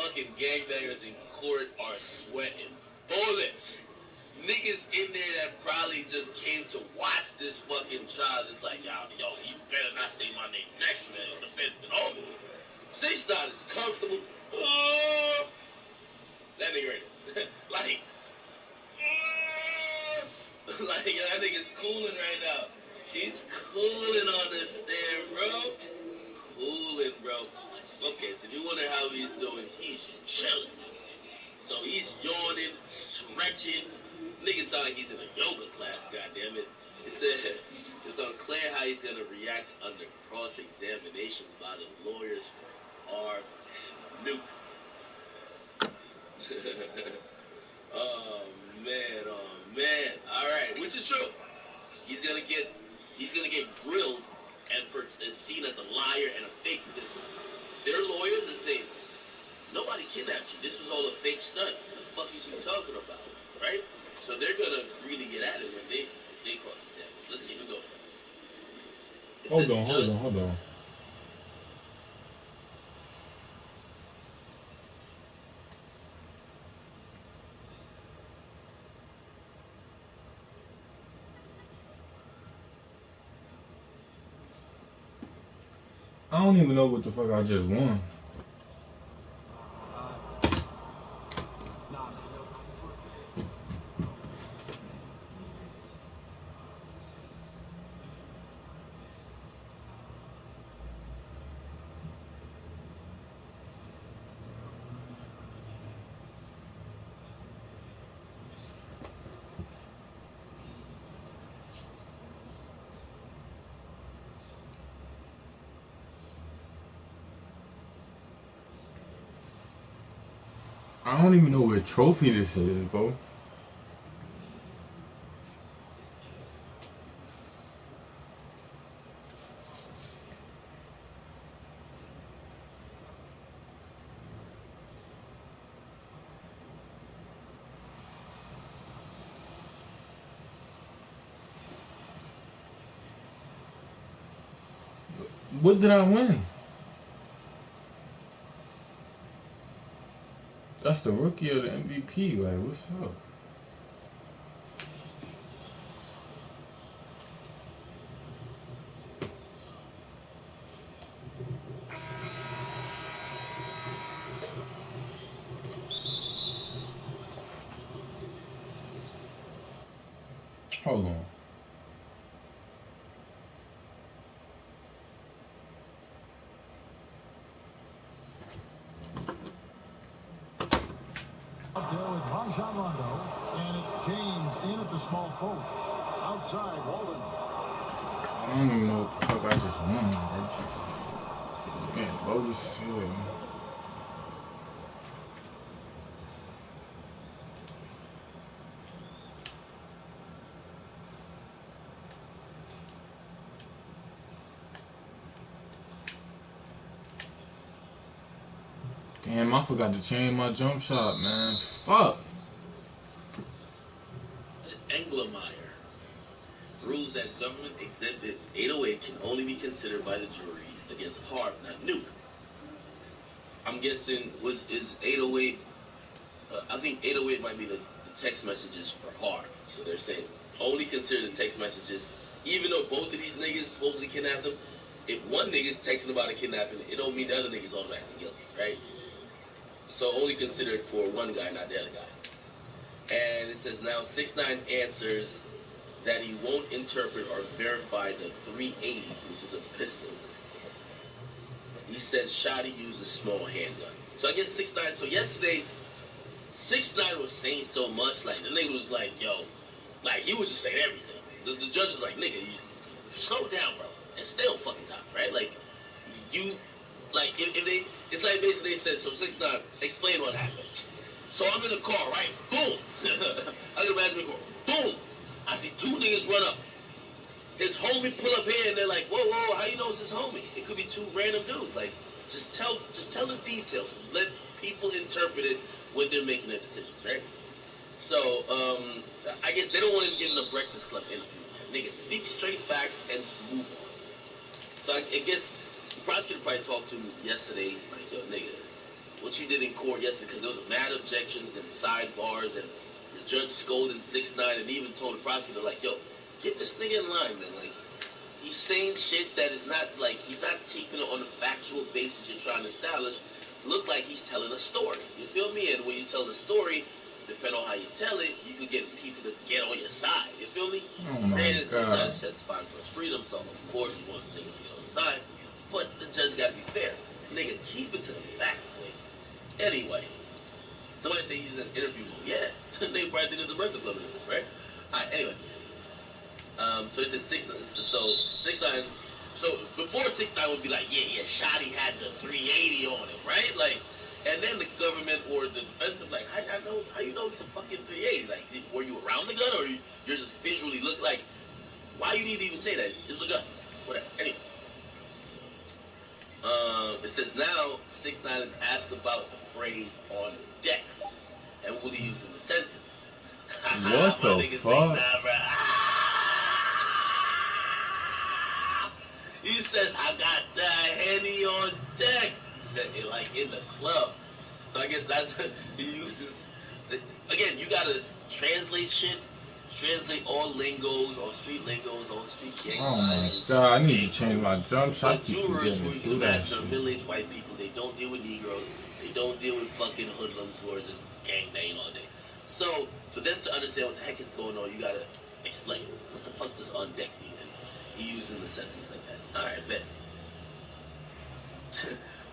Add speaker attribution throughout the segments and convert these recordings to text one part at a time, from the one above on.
Speaker 1: fucking gangbangers in court are sweating bullets. Niggas in there that probably just came to watch this fucking trial. It's like, yo, you better not say my name next, man. The feds been on me. 6ix9ine is comfortable. That nigga right there. Like, like, yo, that nigga's cooling right now. He's cooling on the stand, bro. Cooling, bro. Okay, so if you wonder how he's doing, he's chilling. So he's yawning, stretching. Nigga sound like he's in a yoga class, goddammit. It said it's unclear how he's gonna react under cross-examinations by the lawyers for R. Nuke. Oh man, oh man. Alright, which is true. He's gonna get grilled and seen as a liar and a fake because their lawyers are saying nobody kidnapped you. This was all a fake stunt. What the fuck is you talking about? Right? So they're gonna really get at it when they cross examine. Let's keep it going.
Speaker 2: Hold on. I don't even know what the fuck I just won. I don't even know what trophy this is, bro. What did I win? That's the rookie of the MVP. Like, what's up? Hold on.
Speaker 3: There with Rajon Rondo, and it's James in at the small post. Outside, Walden.
Speaker 2: I don't even know what the fuck I just won, bro. Man, bogus shit. Damn, I forgot to change my jump shot, man. Fuck.
Speaker 1: Engelmeyer rules that government exhibit 808 can only be considered by the jury against Harp, not Nuke. I'm guessing is 808. I think 808 might be the text messages for Harp. So they're saying only consider the text messages, even though both of these niggas supposedly kidnapped them. If one nigga's texting about a kidnapping, it don't mean the other nigga's automatically guilty, right? So only consider it for one guy, not the other guy. And it says now 6ix9ine answers that he won't interpret or verify the 380, which is a pistol. He said Shotty used a small handgun. So I guess 6ix9ine. So yesterday, 6ix9ine was saying so much, like the nigga was like, yo, like he was just saying everything. The judge was like, nigga, you slow down, bro, and stay on fucking top, right? Like you, like if they, it's like basically they said, so 6ix9ine, explain what happened. So I'm in the car, right? Boom. I can imagine the car. Boom. I see two niggas run up. His homie pull up here and they're like, whoa, whoa, how you know it's his homie? It could be two random dudes. Like, just tell the details. Let people interpret it when they're making their decisions, right? So, I guess they don't want him getting a Breakfast Club interview. Nigga, speak straight facts and just move on. So I guess the prosecutor probably talked to him yesterday, like, yo, nigga, what what you did in court yesterday, because there was mad objections and sidebars, and the judge scolded 6ix9ine and even told the prosecutor, like, yo, get this nigga in line, man. Like, he's saying shit that is not, like, he's not keeping it on the factual basis you're trying to establish. Look like he's telling a story. You feel me? And when you tell the story, depending on how you tell it, you could get people to get on your side. You feel me?
Speaker 2: Oh my
Speaker 1: And it's just not
Speaker 2: God.
Speaker 1: testifying for his freedom, so of course he wants to get on his side. But the judge got to be fair. Nigga, keep it to the facts, boy. Anyway, somebody say he's in interview mode. Yeah, they probably think it's a Breakfast Club interview, right? All right. Anyway, so it says 6ix9ine. So 6ix9ine. So before 6ix9ine would be like, yeah, Shotty had the 380 on it, right? Like, and then the government or the defense would be like, how you know it's a fucking 380? Like, were you around the gun, or you're just visually look like? Why you need to even say that? It's a gun. Whatever. Anyway. It says now 6ix9ine is asked about the phrase on deck and will he use in the sentence.
Speaker 2: What the fuck?
Speaker 1: He says, I got the Henny on deck. He said it like in the club. So I guess that's he uses. Again, you gotta translate shit. Translate all lingos, all street lingos, all street gang
Speaker 2: Oh my
Speaker 1: signs.
Speaker 2: God, I need to change my jump shot. I
Speaker 1: But
Speaker 2: keep
Speaker 1: jurors,
Speaker 2: forgetting
Speaker 1: who
Speaker 2: to
Speaker 1: you
Speaker 2: do
Speaker 1: can
Speaker 2: that
Speaker 1: imagine, are
Speaker 2: shit.
Speaker 1: middle-aged white people. They don't deal with Negroes. They don't deal with fucking hoodlums who are just gangbanging all day. So for them to understand what the heck is going on, you gotta explain what the fuck does on deck mean. And he using the sentence like that. All right, bet.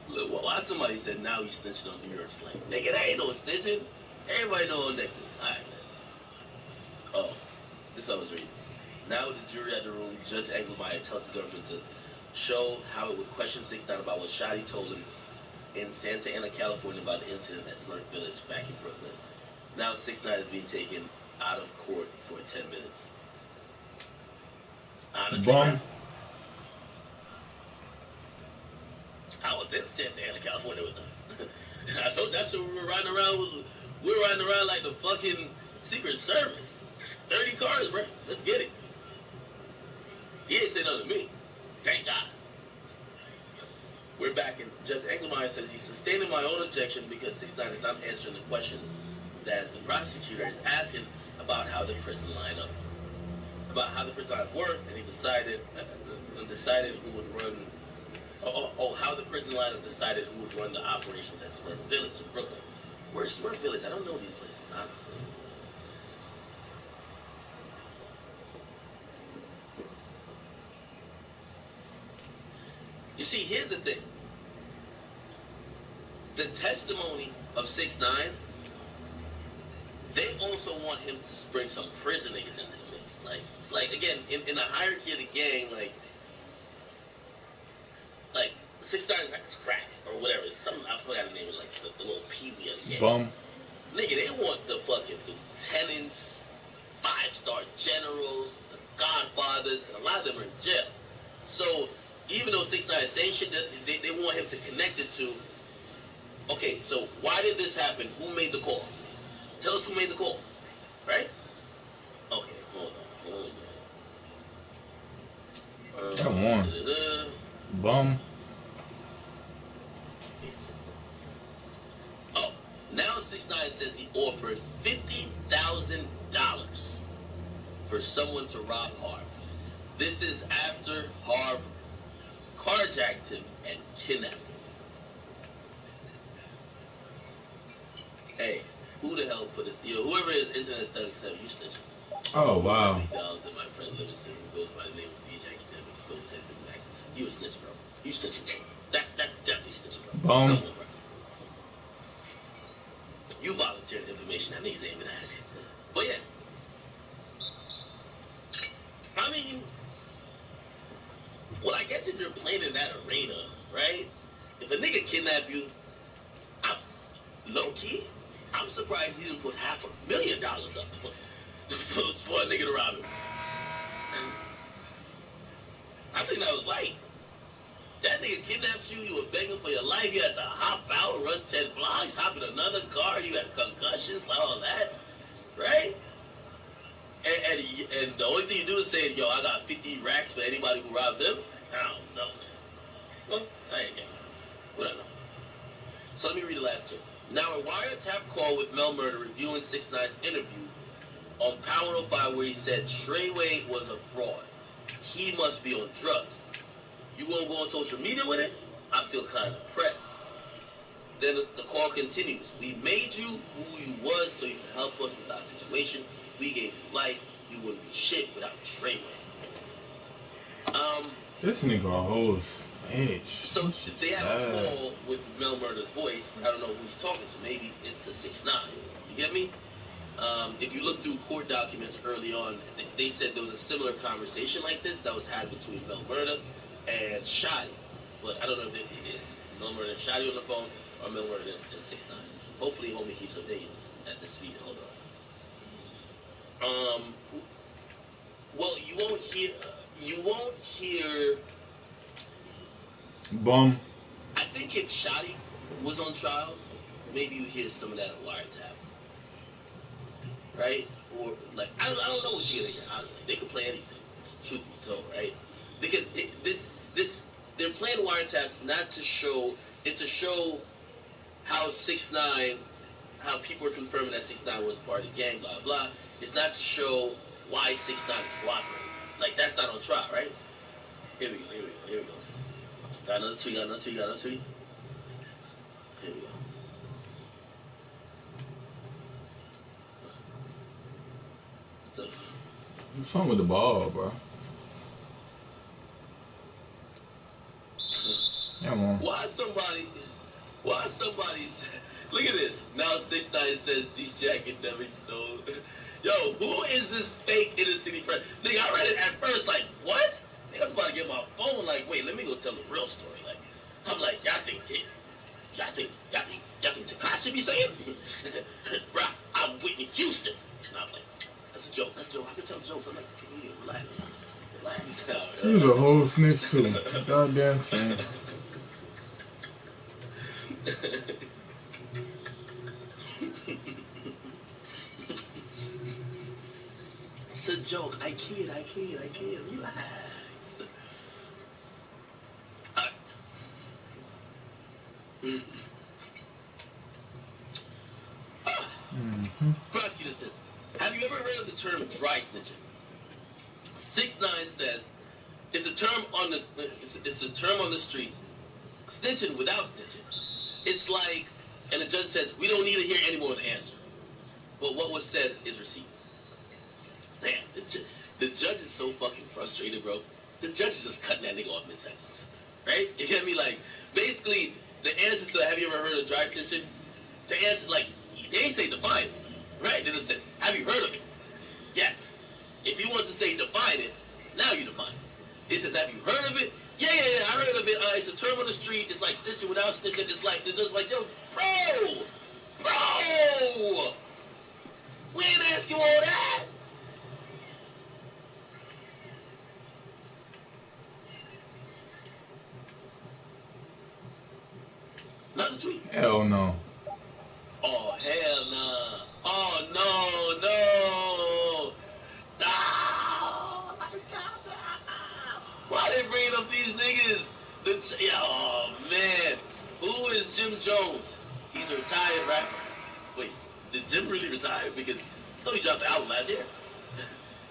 Speaker 1: Look, why somebody said now he's snitching on New York slang? Nigga, that ain't no snitching. Everybody know on deck means. All right, bet. Oh, this I was reading. Now with the jury at the room, Judge Engelmeyer tells the government to show how it would question 6ix9ine about what Shotty told him in Santa Ana, California about the incident at Smurf Village back in Brooklyn. Now 6ix9ine is being taken out of court for 10 minutes. Honestly, man, I was in Santa Ana, California with them. I told you that's what we were riding around with. We were riding around like the fucking Secret Service. 30 cars, bro. Let's get it. He ain't say nothing to me. Thank God. We're back, and Judge Engelmeyer says he's sustaining my own objection because 6ix9ine is not answering the questions that the prosecutor is asking about how the prison lineup, works, and he decided who would run, how the prison lineup decided who would run the operations at Smurf Village in Brooklyn. Where's Smurf Village? I don't know these places, honestly. You see, here's the thing. The testimony of 6ix9ine, they also want him to bring some prison niggas into the mix. Like again, in the hierarchy of the gang, like 6ix9ine is like a crack or whatever. Something I forgot the name of, like the little peewee of the gang.
Speaker 2: Bum.
Speaker 1: Nigga, they want the fucking lieutenants, 5-star generals, the godfathers, and a lot of them are in jail. So even though 6ix9ine is saying shit, that they want him to connect it to. Okay, so why did this happen? Who made the call? Tell us who made the call, right? Okay, hold on.
Speaker 2: Come on. Bum.
Speaker 1: Oh, now 6ix9ine says he offered $50,000 for someone to rob Harv. This is after Harv carjacked him and kidnapped him. Hey, who the hell put this? Whoever is Internet Thug said you snitching.
Speaker 2: Oh wow.
Speaker 1: $50,000 that my friend Livingston, who goes by the name of DJ Academic, stole 10 Big Macs. You a snitch, bro. You snitching, bro. That's definitely snitching, bro.
Speaker 2: Bum.
Speaker 1: Come on, bro. You volunteered information that niggas ain't even asking. But yeah. I mean, well, I guess if you're playing in that arena, right? If a nigga kidnap you, low key, I'm surprised he didn't put $500,000 up for a nigga to rob him. I think that was light. That nigga kidnapped you, you were begging for your life, you had to hop out, run 10 blocks, hop in another car, you had concussions, all that, right? And the only thing you do is say, yo, I got 50 racks for anybody who robs him? I don't know, man. Well, I ain't getting it. What I know. So let me read the last two. Now, a wiretap call with Mel Murder reviewing 6ix9ine's interview on Power 105 where he said Treyway was a fraud. He must be on drugs. You gonna go on social media with it? I feel kind of pressed. Then the call continues. We made you who you was so you can help us with our situation. We gave you life. You wouldn't be shit without Treyway.
Speaker 2: This nigga a whole bitch.
Speaker 1: So they have a call with Mel Murder's voice, but I don't know who he's talking to. Maybe it's a 6ix9ine. You get me? If you look through court documents early on, they said there was a similar conversation like this that was had between Mel Murder and Shotty. But I don't know if it is Mel Murder and Shotty on the phone or Mel Murder and 6ix9ine. Hopefully, homie keeps updating at the speed. Hold on. Well, you won't hear.
Speaker 2: Bum.
Speaker 1: I think if Shotty was on trial, maybe you hear some of that wiretap. Right? Or like I don't know what she gonna hear, honestly. They could play anything. Truth be told, right? Because they're playing wiretaps not to show, it's to show how 6ix9ine, how people are confirming that 6ix9ine was part of the gang, blah blah. It's not to show why 6ix9ine is cooperating. Like that's not on trial, right? Here we go. Got another tweet. Here we go.
Speaker 2: What's wrong with the ball, bro? Come on.
Speaker 1: Why somebody look at this. Now 6ix9ine says these jacket never stole. Yo, who is this fake inner city press? Nigga, I read it at first like, what? Nigga, I was about to get my phone like, wait, let me go tell the real story. Like, I'm like, y'all think Takashi be saying? Bruh, I'm Whitney Houston. And I'm like, that's a joke. I can tell jokes. I'm like, relax.
Speaker 2: He was a whole snitch too. Goddamn shame.
Speaker 1: It's a joke. I kid. Relax. Alright. Prosecutor says, have you ever heard of the term dry snitching? 6ix9ine says it's a term on the street. Snitching without snitching. It's like, and the judge says, we don't need to hear any more of the answer. But what was said is received. Damn, the judge is so fucking frustrated, bro. The judge is just cutting that nigga off mid-sentence. Right? You get me? Like, basically, the answer to have you ever heard of dry snitching? The answer, like, they ain't say define it. Right? They just said, have you heard of it? Yes. If he wants to say define it, now you define it. It says, have you heard of it? Yeah, I heard of it. It's a term on the street. It's like snitching without snitching. It's like, they're just like, yo, bro! We ain't ask you all that! Another tweet.
Speaker 2: Hell no.
Speaker 1: Oh, hell nah. Oh, no. Why they bringing up these niggas? Oh, man. Who is Jim Jones? He's a retired rapper. Wait, did Jim really retire? Because I thought he dropped the album last year.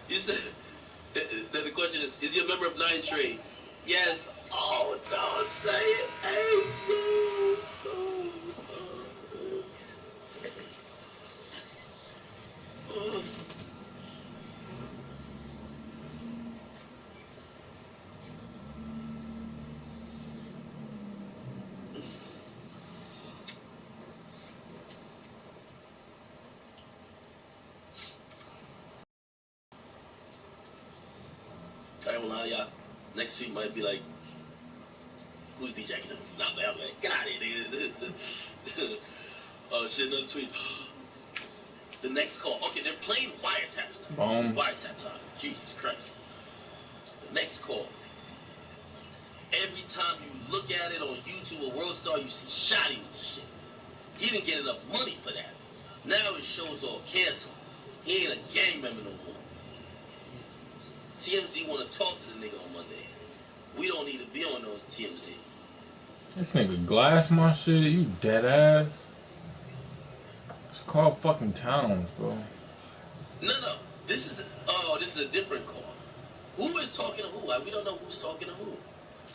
Speaker 1: You said, the question is he a member of 9 Trey? Yes. Oh, don't say it. Hey, I ain't gonna lie, y'all. Next tweet might be like, who's DJ Knips? Not that, like, get out of here, nigga. Oh shit, another tweet. The next call. Okay, they're playing wiretaps now. Wiretap time. Jesus Christ. The next call. Every time you look at it on YouTube or World Star, you see Shotty with the shit. He didn't get enough money for that. Now his show's all canceled. He ain't a gang member no more. TMZ want to talk to the nigga on Monday. We don't need to be on no TMZ.
Speaker 2: This nigga glass my shit. You dead ass. It's called fucking Towns, bro.
Speaker 1: No. This is a different call. Who is talking to who? We don't know who's talking to who.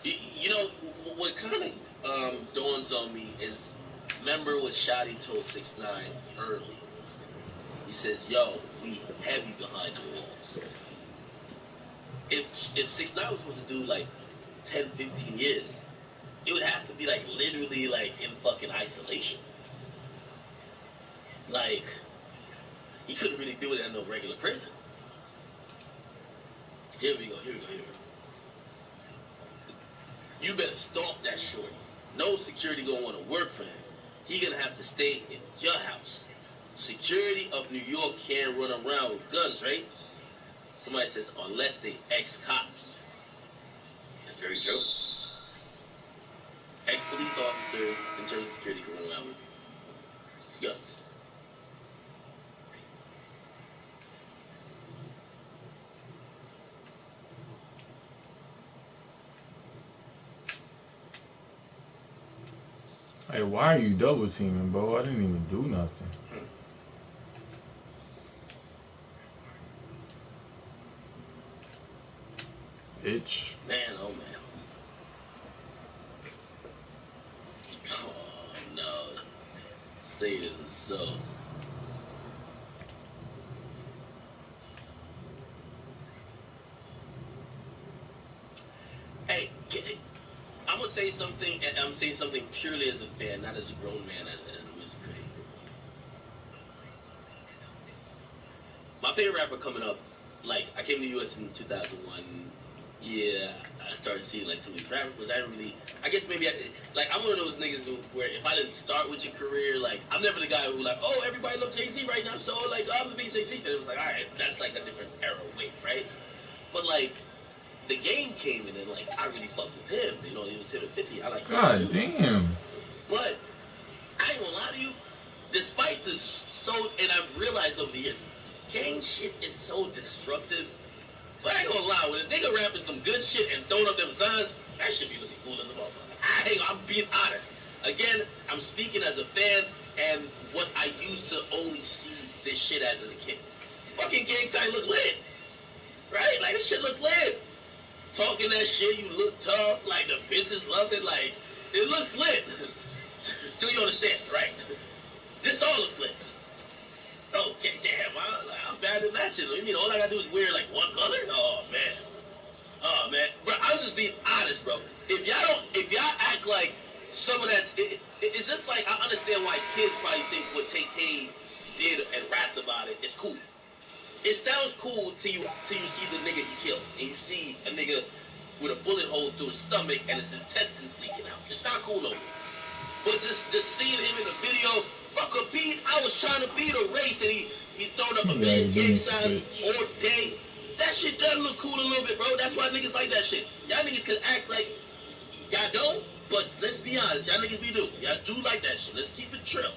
Speaker 1: You know what kind of dawns on me is, remember what Shotty told 6ix9ine early. He says, "Yo, we heavy behind the walls." If 6ix9ine was supposed to do like 10, 15 years, it would have to be like literally like in fucking isolation. Like he couldn't really do it in no regular prison. Here we go. You better stalk that shorty. No security gonna want to work for him. He gonna have to stay in your house. Security of New York can't run around with guns, right? Somebody says, unless they ex-cops. That's very true. Ex-police officers in terms of security can run around with guns.
Speaker 2: Hey, why are you double teaming, bro? I didn't even do nothing. Bitch.
Speaker 1: Man, oh man. Oh no. Say it isn't so. Hey, I'm gonna say something, and I'm saying something purely as a fan, not as a grown man and a music critic. My favorite rapper coming up, like I came to the US in 2001. Yeah, I started seeing like some of these rappers. I didn't really, I guess maybe I'm one of those niggas where if I didn't start with your career, like I'm never the guy who like, oh, everybody loves Jay-Z right now, so like I'm the biggest Jay-Z fan. It was like, all right, that's like a different era wave, right? But like the game came in and like I really fucked with him. You know, it was him at 50. I like him
Speaker 2: God
Speaker 1: too.
Speaker 2: damn.
Speaker 1: But I ain't gonna lie to you, despite the and I've realized over the years, gang shit is so destructive. But I ain't gonna lie, when a nigga rapping some good shit and throwing up them signs, that should be looking cool as a motherfucker. I'm being honest. Again, I'm speaking as a fan and what I used to only see this shit as a kid. Fucking gang sign look lit. Right? Like this shit look lit. Talking that shit, you look tough, like the bitches love it, like it looks lit. Till you understand, right? This all looks lit. Okay, damn, I'm bad at matching. You mean all I gotta do is wear like one color? Oh man, bro, I'm just being honest, bro. If y'all act like some of that, it's just like I understand why kids probably think what Tay-K did and rapped about it is cool. It sounds cool till you see the nigga he killed, and you see a nigga with a bullet hole through his stomach and his intestines leaking out. It's not cool no more. But just seeing him in the video, fuck a beat. I was trying to beat a race, and he throwing up a million gang signs all day. That shit does look cool a little bit, bro. That's why niggas like that shit. Y'all niggas can act like y'all don't, but let's be honest. Y'all niggas be do. Y'all do like that shit. Let's keep it trill.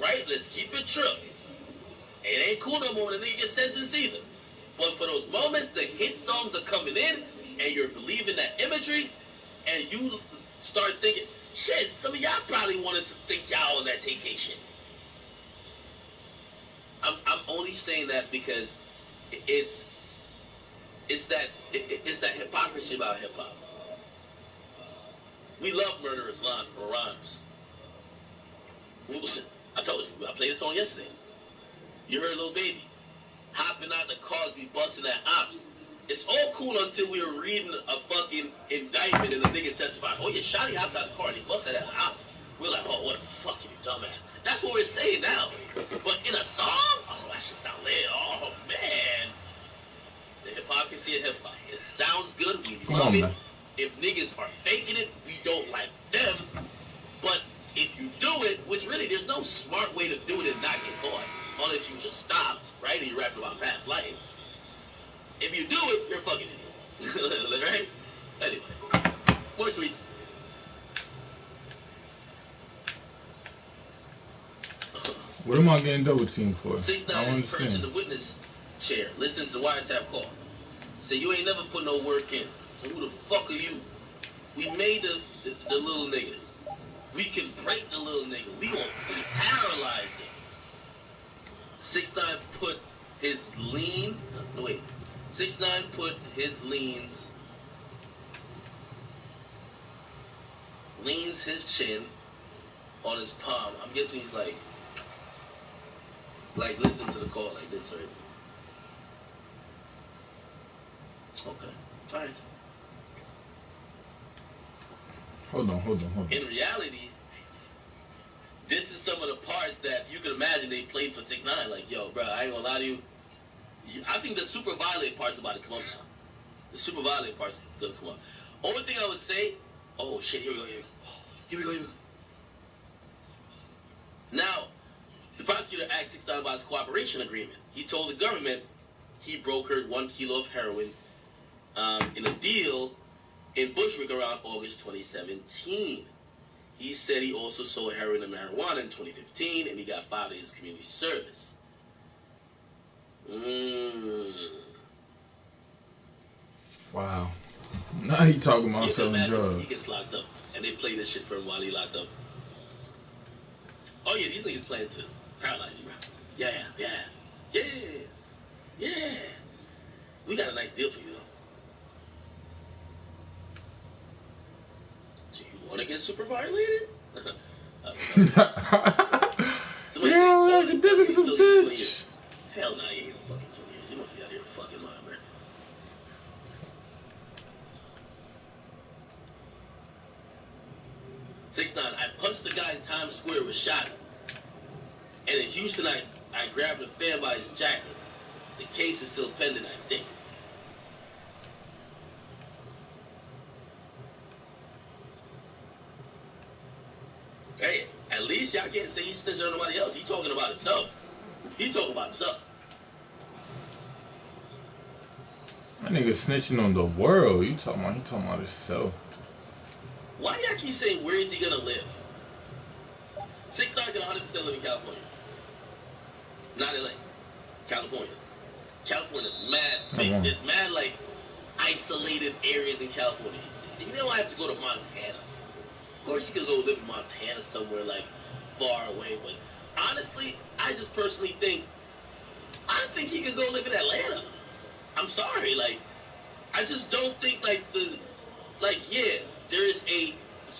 Speaker 1: Right? Let's keep it trill. It ain't cool no more when a nigga gets sentenced either. But for those moments, the hit songs are coming in, and you're believing that imagery, and you start thinking, shit, some of y'all probably wanted to think y'all on that TK shit. I'm only saying that because it's that hypocrisy about hip hop. We love murderous rhymes. I told you, I played this song yesterday. You heard Lil Baby hopping out the cars, we busting at ops. It's all cool until we were reading a fucking indictment and the nigga testified, oh yeah, Shotty hopped out the car and he busted at the ops. We're like, oh, what a fucking dumbass. That's what we're saying now. But in a song, oh, that should sound lit. Oh man. The hypocrisy of hip hop. It sounds good, we love it. Man. If niggas are faking it, we don't like them. But if you do it, which really there's no smart way to do it and not get caught. Unless you just stopped, right? And you rapped about past life. If you do it, you're fucking idiot. Right? Anyway. More tweets.
Speaker 2: What am I getting double teamed for?
Speaker 1: 6ix9ine is perched in the witness chair. Listen to the wiretap call. Say you ain't never put no work in. So who the fuck are you? We made the little nigga. We can break the little nigga. We gonna paralyze him. 6ix9ine put his lean. No wait. 6ix9ine put his leans his chin on his palm. I'm guessing he's like listen to the call like this, right? Okay, fine.
Speaker 2: Hold on.
Speaker 1: In reality, this is some of the parts that you can imagine they played for 6ix9ine. Like, yo, bro, I ain't gonna lie to you. I think the super violent part's about to come up now. The super violent part's gonna come up. Only thing I would say, oh shit, here we go. Now, the prosecutor asked 6ix9ine about his cooperation agreement. He told the government he brokered 1 kilo of heroin in a deal in Bushwick around August 2017. He said he also sold heroin and marijuana in 2015, and he got 5 days of community service.
Speaker 2: Wow. Now he talking about selling drugs.
Speaker 1: He gets locked up, and they play this shit for him while he locked up. Oh yeah, these niggas plan to paralyze you, bro. Yeah. We got a nice deal for you, though. Do you want to get super violated?
Speaker 2: Yo, academics a bitch.
Speaker 1: Hell no, you ain't no fucking 2 years. You must be out of your fucking mind, man. "6ix9ine, I punched the guy in Times Square with shot him. And in Houston, I grabbed a fan by his jacket. The case is still pending, I think." Hey, at least y'all can't say he's snitching on nobody else. He talking about himself.
Speaker 2: That nigga snitching on the world. He talking about himself.
Speaker 1: Why y'all keep saying where is he gonna live? 6ix9ine gonna 100% live in California. Not LA. California. California's mad big. There's mad like isolated areas in California. You don't have to go to Montana. Of course he could go live in Montana somewhere like far away, but honestly, I just personally think he could go live in Atlanta. I'm sorry, like I just don't think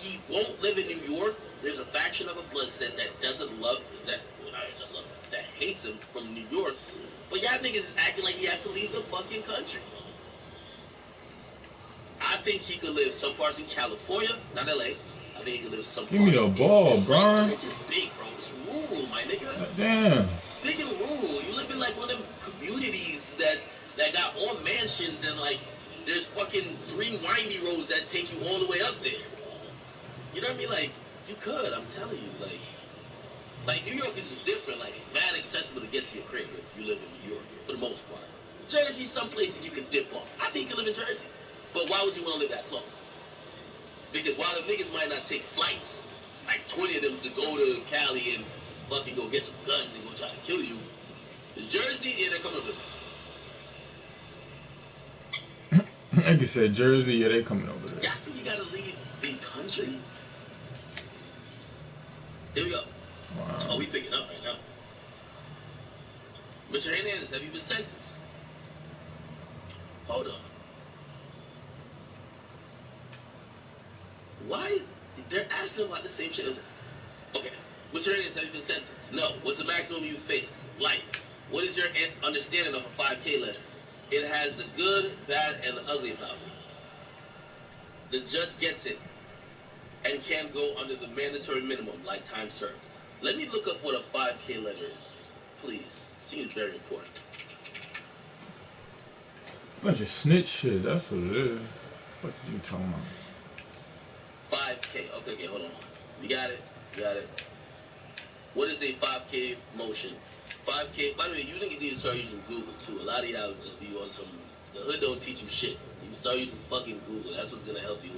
Speaker 1: he won't live in New York. There's a faction of a blood set that that hates him from New York. But y'all niggas is acting like he has to leave the fucking country. I think he could live some parts in California, not LA. I think he could live some parts.
Speaker 2: Give me the ball, bro.
Speaker 1: It's just big, bro. It's rural, my nigga.
Speaker 2: Damn.
Speaker 1: It's big and rural. You live in like one of them communities that got all mansions and like there's fucking 3 windy roads that take you all the way up there. You know what I mean? Like, you could, I'm telling you, like New York is different. Like, it's mad accessible to get to your crib if you live in New York, for the most part. Jersey, some places you could dip off. I think you live in Jersey. But why would you want to live that close? Because while the niggas might not take flights, like 20 of them to go to Cali and fucking go get some guns and go try to kill you, in Jersey, yeah, they're coming over there.
Speaker 2: Like you said, Jersey, yeah, they coming over there.
Speaker 1: Yeah, I think you gotta leave the country. Here we go.
Speaker 2: Wow.
Speaker 1: Oh, we picking up right now. Mr. Hernandez, have you been sentenced? Hold on. Why is they're asking about the same shit? Okay, Mr. Hernandez, have you been sentenced? No. What's the maximum you face? Life. What is your understanding of a 5K letter? It has the good, bad, and the ugly about it. The judge gets it and can go under the mandatory minimum, like time served. Let me look up what a 5K letter is, please. Seems very important.
Speaker 2: Bunch of snitch shit, that's what it is. What are you talking about?
Speaker 1: 5K. Okay, hold on. You got it. What is a 5K motion? 5K. By the way, you niggas need to start using Google too. A lot of y'all just be on some. The hood don't teach you shit. You can start using fucking Google. That's what's gonna help you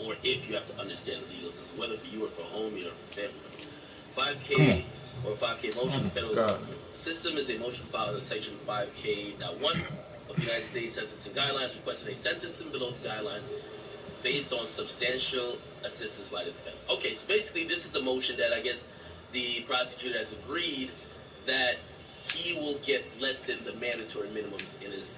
Speaker 1: or if you have to understand the legal system, whether for you or for a homie or for family member. 5K or 5K motion. The federal system is a motion filed in Section 5K.1 of the United States Sentencing Guidelines, requesting a sentence below the guidelines based on substantial assistance by the defendant. Okay, so basically this is the motion that I guess the prosecutor has agreed that he will get less than the mandatory minimums in his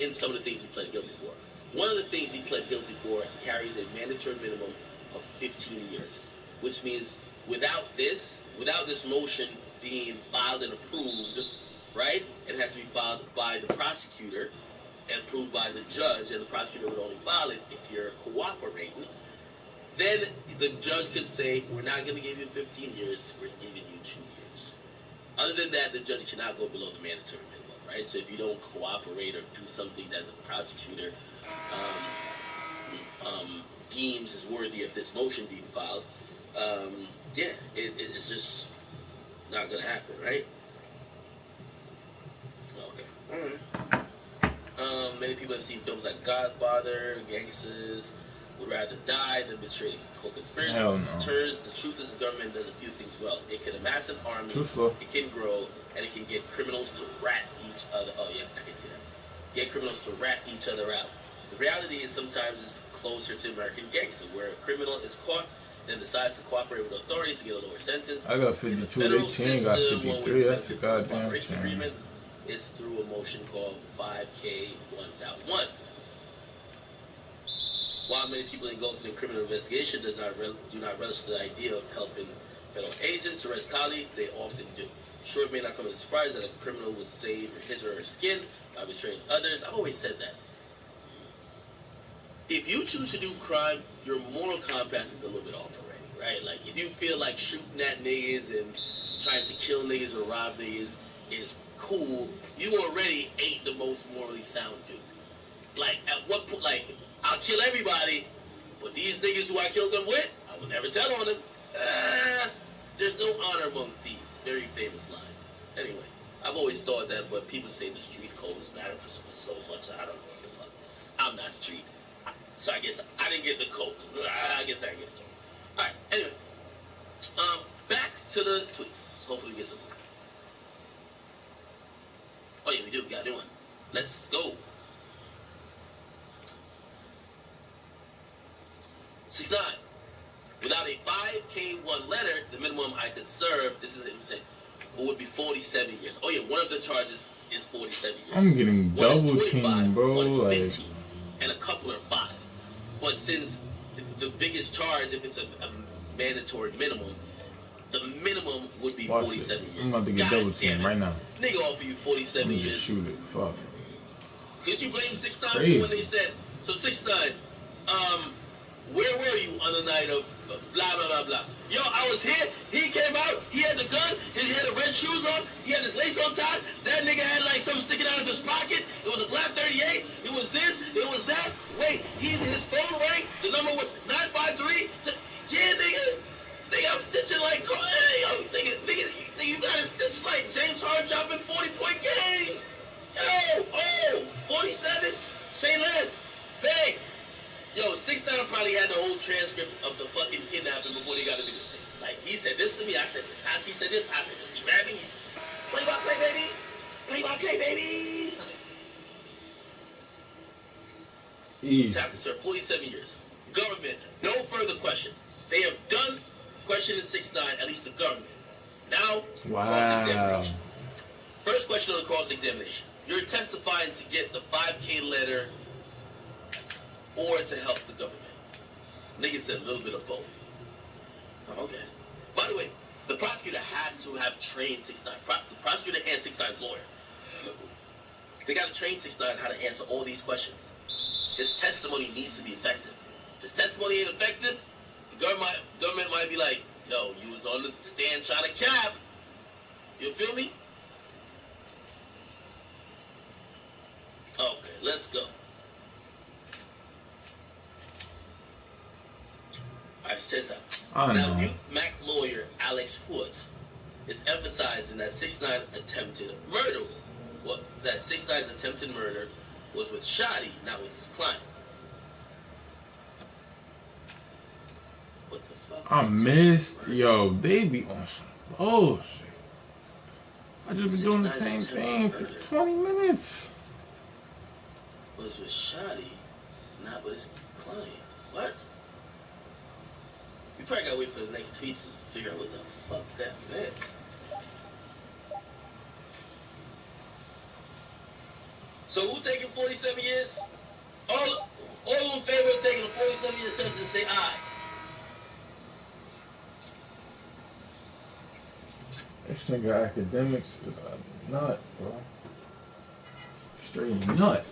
Speaker 1: in some of the things he pled guilty for. One of the things he pled guilty for carries a mandatory minimum of 15 years, which means without this motion being filed and approved, right? It has to be filed by the prosecutor and approved by the judge, and the prosecutor would only file it if you're cooperating. Then the judge could say, we're not going to give you 15 years, we're giving you 2 years. Other than that, the judge cannot go below the mandatory minimum, right? So if you don't cooperate or do something that the prosecutor deems is worthy of this motion being filed, it's just not going to happen, right? Okay. All right. Many people have seen films like Godfather, Gangsters Would Rather Die Than Betray a Co-Conspiracy.
Speaker 2: Hell no.
Speaker 1: Turns the truth is the government does a few things well. It can amass an army,
Speaker 2: Truthful.
Speaker 1: it can grow, and it can get criminals to rat each other. Oh yeah, I can see that. Get criminals to rat each other out. The reality is sometimes it's closer to American Gangster, where a criminal is caught, then decides to cooperate with authorities to get a lower sentence.
Speaker 2: I got 52, they chain got 53, that's a goddamn shame.
Speaker 1: Is through a motion called 5K 1.1. While many people engulfed in criminal investigation do not relish the idea of helping federal agents arrest colleagues, they often do. Sure, it may not come as a surprise that a criminal would save his or her skin by betraying others. I've always said that. If you choose to do crime, your moral compass is a little bit off already, right? Like, if you feel like shooting at niggas and trying to kill niggas or rob niggas is cool, you already ain't the most morally sound dude. Like, at what point, like, I'll kill everybody, but these niggas who I killed them with, I will never tell on them. There's no honor among thieves. Very famous line. Anyway, I've always thought that, but people say the street codes matter for so much. I don't know what the fuck. I'm not street. So I guess I didn't get the code. I guess I didn't get the code. Alright, anyway. Back to the tweets. Hopefully we get some. Oh yeah, we do. We got a new one. Let's go. 69. Without a 5K1 letter, the minimum I could serve, this is what I'm saying, would be 47 years. Oh yeah, one of the charges is 47 years.
Speaker 2: I'm getting double teamed, bro.
Speaker 1: One is
Speaker 2: like
Speaker 1: 15, and a couple are 5. But since the biggest charge, if it's a mandatory minimum, the minimum would be 47 years.
Speaker 2: I'm about to get double teamed right now.
Speaker 1: Nigga offer you 47 years.
Speaker 2: Just shoot it. Fuck.
Speaker 1: Did you blame 6ix9ine when they said, so 6ix9ine, where were you on the night of blah, blah, blah, blah? Yo, I was here. He came out. He had the gun. He had the red shoes on. He had his lace on top. That nigga had like something sticking out of his pocket. It was a Glock 38. It was this. It was that. Wait, his phone rang. The number was 953. Yeah, nigga. Nigga, I'm stitching like, hey, yo, nigga, you got to stitch like James Harden dropping 40-point games. Yo, 47. Say less. Bang. Yo, 6ix9ine probably had the whole transcript of the fucking kidnapping before they got to do the thing. Like, he said this to me, I said this. He said this, I said this. He grabbed me, he's play by play, baby. Play by play, baby. He's have to serve 47 years. Government, no further questions. They have done questioning 6ix9ine, at least the government. Now, cross-examination. First question on the cross-examination. You're testifying to get the 5K letter or to help the government. Nigga said a little bit of both. Oh, okay. By the way, the prosecutor has to have trained 6ix9ine. The prosecutor and 6ix9ine's lawyer. They got to train 6ix9ine how to answer all these questions. His testimony needs to be effective. If his testimony ain't effective, the government might be like, yo, you was on the stand trying to cap. You feel me? Okay, let's go. I said something. Now, Mac lawyer Alex Hood is emphasizing that 6ix9ine attempted murder. Well, that 6ix9ine's attempted murder was with Shotti, not with his client. What the fuck?
Speaker 2: I missed. Yo, they be on some bullshit. I just been doing the same thing for 20 minutes.
Speaker 1: Was with Shotti, not with his client. What? We probably gotta wait for the next tweet to figure out what the fuck that meant. So who taking 47 years? All in favor of taking a 47-year sentence, say aye.
Speaker 2: This nigga academics is a nut, bro. Straight nut.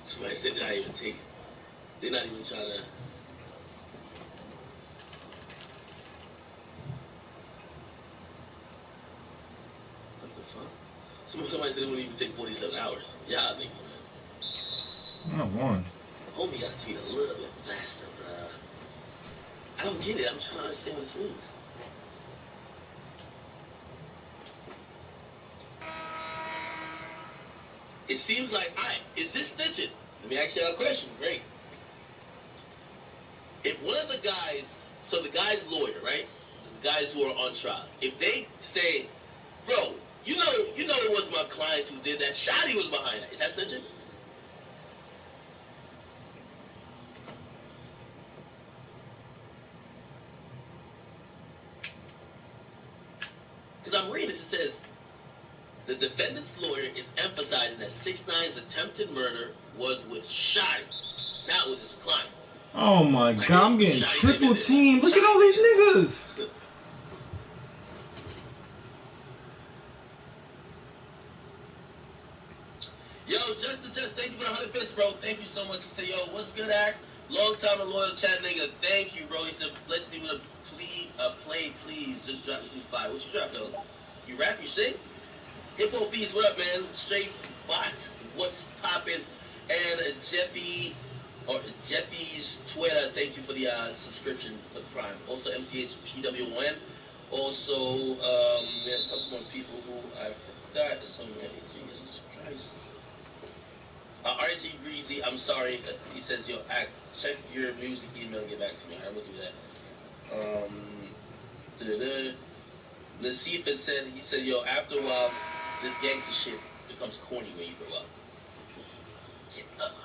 Speaker 1: Somebody said they're not even taking. They're not even trying to. What the fuck? Somebody said they wouldn't even take 47 hours. Y'all niggas, man.
Speaker 2: Not one.
Speaker 1: Homie gotta tweet a little bit faster, bruh. I don't get it. I'm trying to understand what this means. It seems like, is this snitching? Let me ask you a question. Great. If one of the guys, so the guy's lawyer, right? The guys who are on trial, if they say, bro, you know it was my clients who did that. Shotty was behind that. Is that snitching? Because I'm reading this, it says, the defendant's lawyer is emphasizing that 6ix9ine's attempted murder was with Shotty, not with his client.
Speaker 2: Oh my god, I'm getting triple teamed. Look at all these niggas.
Speaker 1: Yo, Just, thank you for the 100 bits, bro. Thank you so much. He said, yo, what's good, Act? Long time and loyal chat nigga. Thank you, bro. He said, bless me with a play, please. Just drop this new fire. What you drop, though? You rap, you sing? Hippo Beast, what up, man? Straight bot. What's poppin'? And Jeffy's Twitter, thank you for the subscription for the Prime. Also, MCHPW1. Also, there's a couple more people who I forgot. There's so many. Jesus Christ. RG Breezy, I'm sorry. He says, yo, check your music email and get back to me. I will do that. Nasif had said, he said, yo, after a while, this gangster shit becomes corny when you grow up.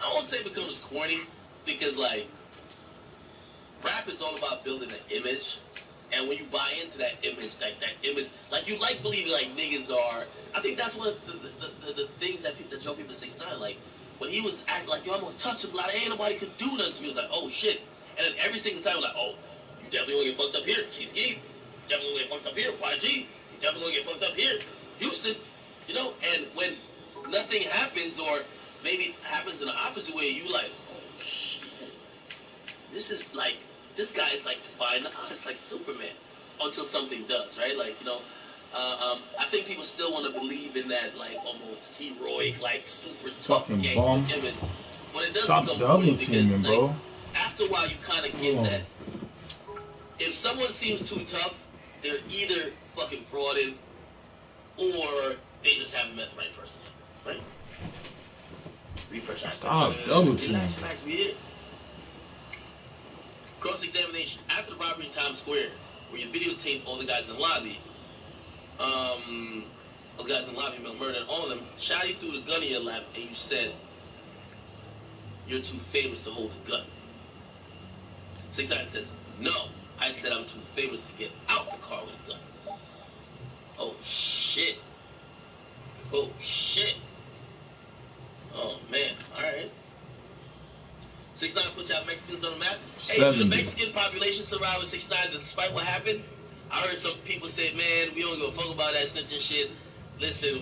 Speaker 1: I won't say it becomes corny because, like, rap is all about building an image. And when you buy into that image, like you like believing like niggas are. I think that's one of the things that drove people to 6ix9ine. Like when he was acting like, yo, I'm untouchable, like ain't nobody could do nothing to me. It was like, oh shit. And then every single time, like, oh, you definitely gonna get fucked up here, Chief Keef. You definitely gonna get fucked up here, YG. You definitely gonna get fucked up here, Houston. You know, and when nothing happens, or maybe it happens in the opposite way, you like, oh shit. This is like. This guy is like defying the odds, like Superman, until something does, right? Like, you know, I think people still want to believe in that, like, almost heroic, like, super tough gangster image. But it doesn't become corny because, like, bro. After a while, you kind of get that. If someone seems too tough, they're either fucking frauding or they just haven't met the right person, right? Refresh.
Speaker 2: Stop double teaming.
Speaker 1: Cross-examination. After the robbery in Times Square, where you videotaped all the guys in the lobby, murdered all of them, Shotty threw the gun in your lap, and you said, you're too famous to hold a gun. 6ix9ine says, no, I said I'm too famous to get out the car with a gun. Oh, shit. Oh, shit. Oh, man. All right. 6ix9ine puts out Mexicans on the map. Hey, do the Mexican population survive with 6ix9ine despite what happened? I heard some people say, man, we don't give a fuck about that snitching shit. Listen,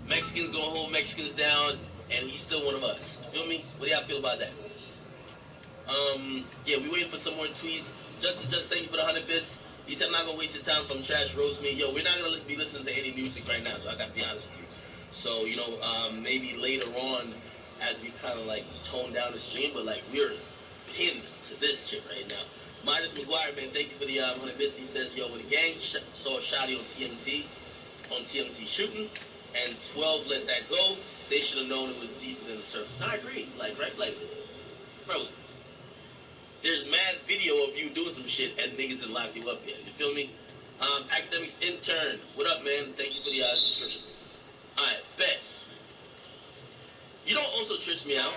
Speaker 1: Mexicans gonna hold Mexicans down, and he's still one of us. You feel me? What do y'all feel about that? Yeah, we waiting for some more tweets. Just thank you for the 100 bits. He said, I'm not gonna waste your time from trash roast me. Yo, we're not gonna be listening to any music right now, though. I gotta be honest with you. So, you know, maybe later on, as we kind of like tone down the stream, but like we're pinned to this shit right now. Midas McGuire, man, thank you for the 100 bits. He says, yo, when the gang saw Shotty on TMZ shooting, and 12 let that go, they should have known it was deeper than the surface. And I agree. Like, right? Like, bro, there's mad video of you doing some shit and niggas didn't lock you up yet. You feel me? Academics intern. What up, man? Thank you for the subscription. Alright, bet. You don't also trish me out.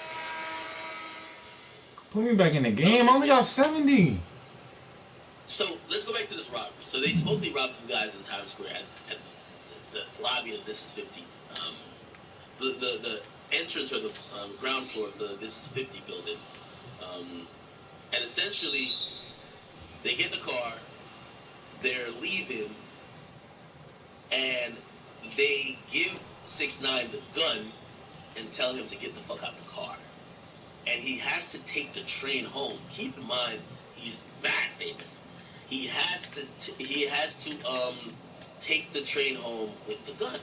Speaker 2: Put me back in the game. I only got 70.
Speaker 1: So let's go back to this robbery. So they supposedly robbed some guys in Times Square at the lobby of This Is 50. The entrance or the ground floor of the This Is 50 building. And essentially, they get in the car, they're leaving, and they give 6ix9ine the gun and tell him to get the fuck out the car. And he has to take the train home. Keep in mind, he's mad famous. He has to take the train home with the gun.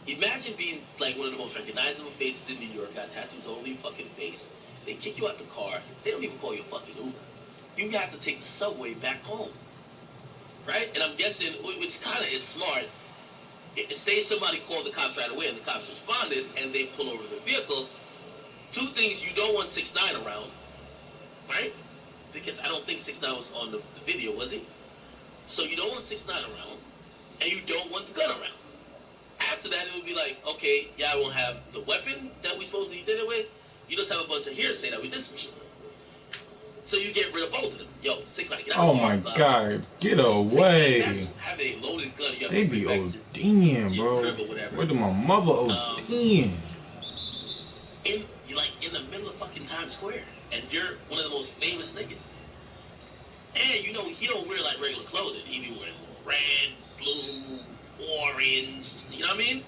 Speaker 1: Imagine being like one of the most recognizable faces in New York, got tattoos all over your fucking face. They kick you out the car. They don't even call you a fucking Uber. You have to take the subway back home. Right? And I'm guessing, which kind of is smart, say somebody called the cops right away and the cops responded and they pull over the vehicle. Two things: you don't want 6ix9ine around, right? Because I don't think 6ix9ine was on the video, was he? So you don't want 6ix9ine around, and you don't want the gun around. After that, it would be like, okay, yeah, I won't have the weapon that we supposedly did it with. You just have a bunch of hearsay that we did some shit. So you get rid of both of them. Yo, 6ix9ine, get out
Speaker 2: Oh my god, get away.
Speaker 1: Have a loaded gun. You have
Speaker 2: They
Speaker 1: to
Speaker 2: be
Speaker 1: ODing,
Speaker 2: bro. Where did my mother ODing?
Speaker 1: In the middle of fucking Times Square, and you're one of the most famous niggas. And you know he don't wear like regular clothing. He be wearing red, blue, orange. You know what I mean?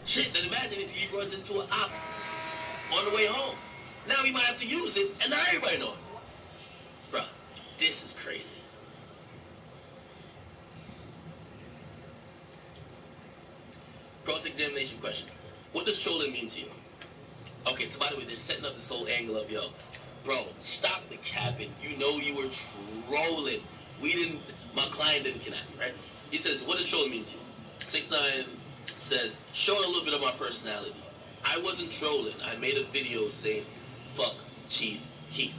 Speaker 1: Shit. Then imagine if he runs into an op on the way home. Now he might have to use it, and now everybody know it. Bro, this is crazy. Cross-examination question. What does trolling mean to you? Okay, so by the way, they're setting up this whole angle of, yo, bro, stop the capping. You know you were trolling. My client didn't kidnap you, right? He says, what does trolling mean to you? 6ix9ine says, showing a little bit of my personality. I wasn't trolling. I made a video saying, fuck Chief Keef.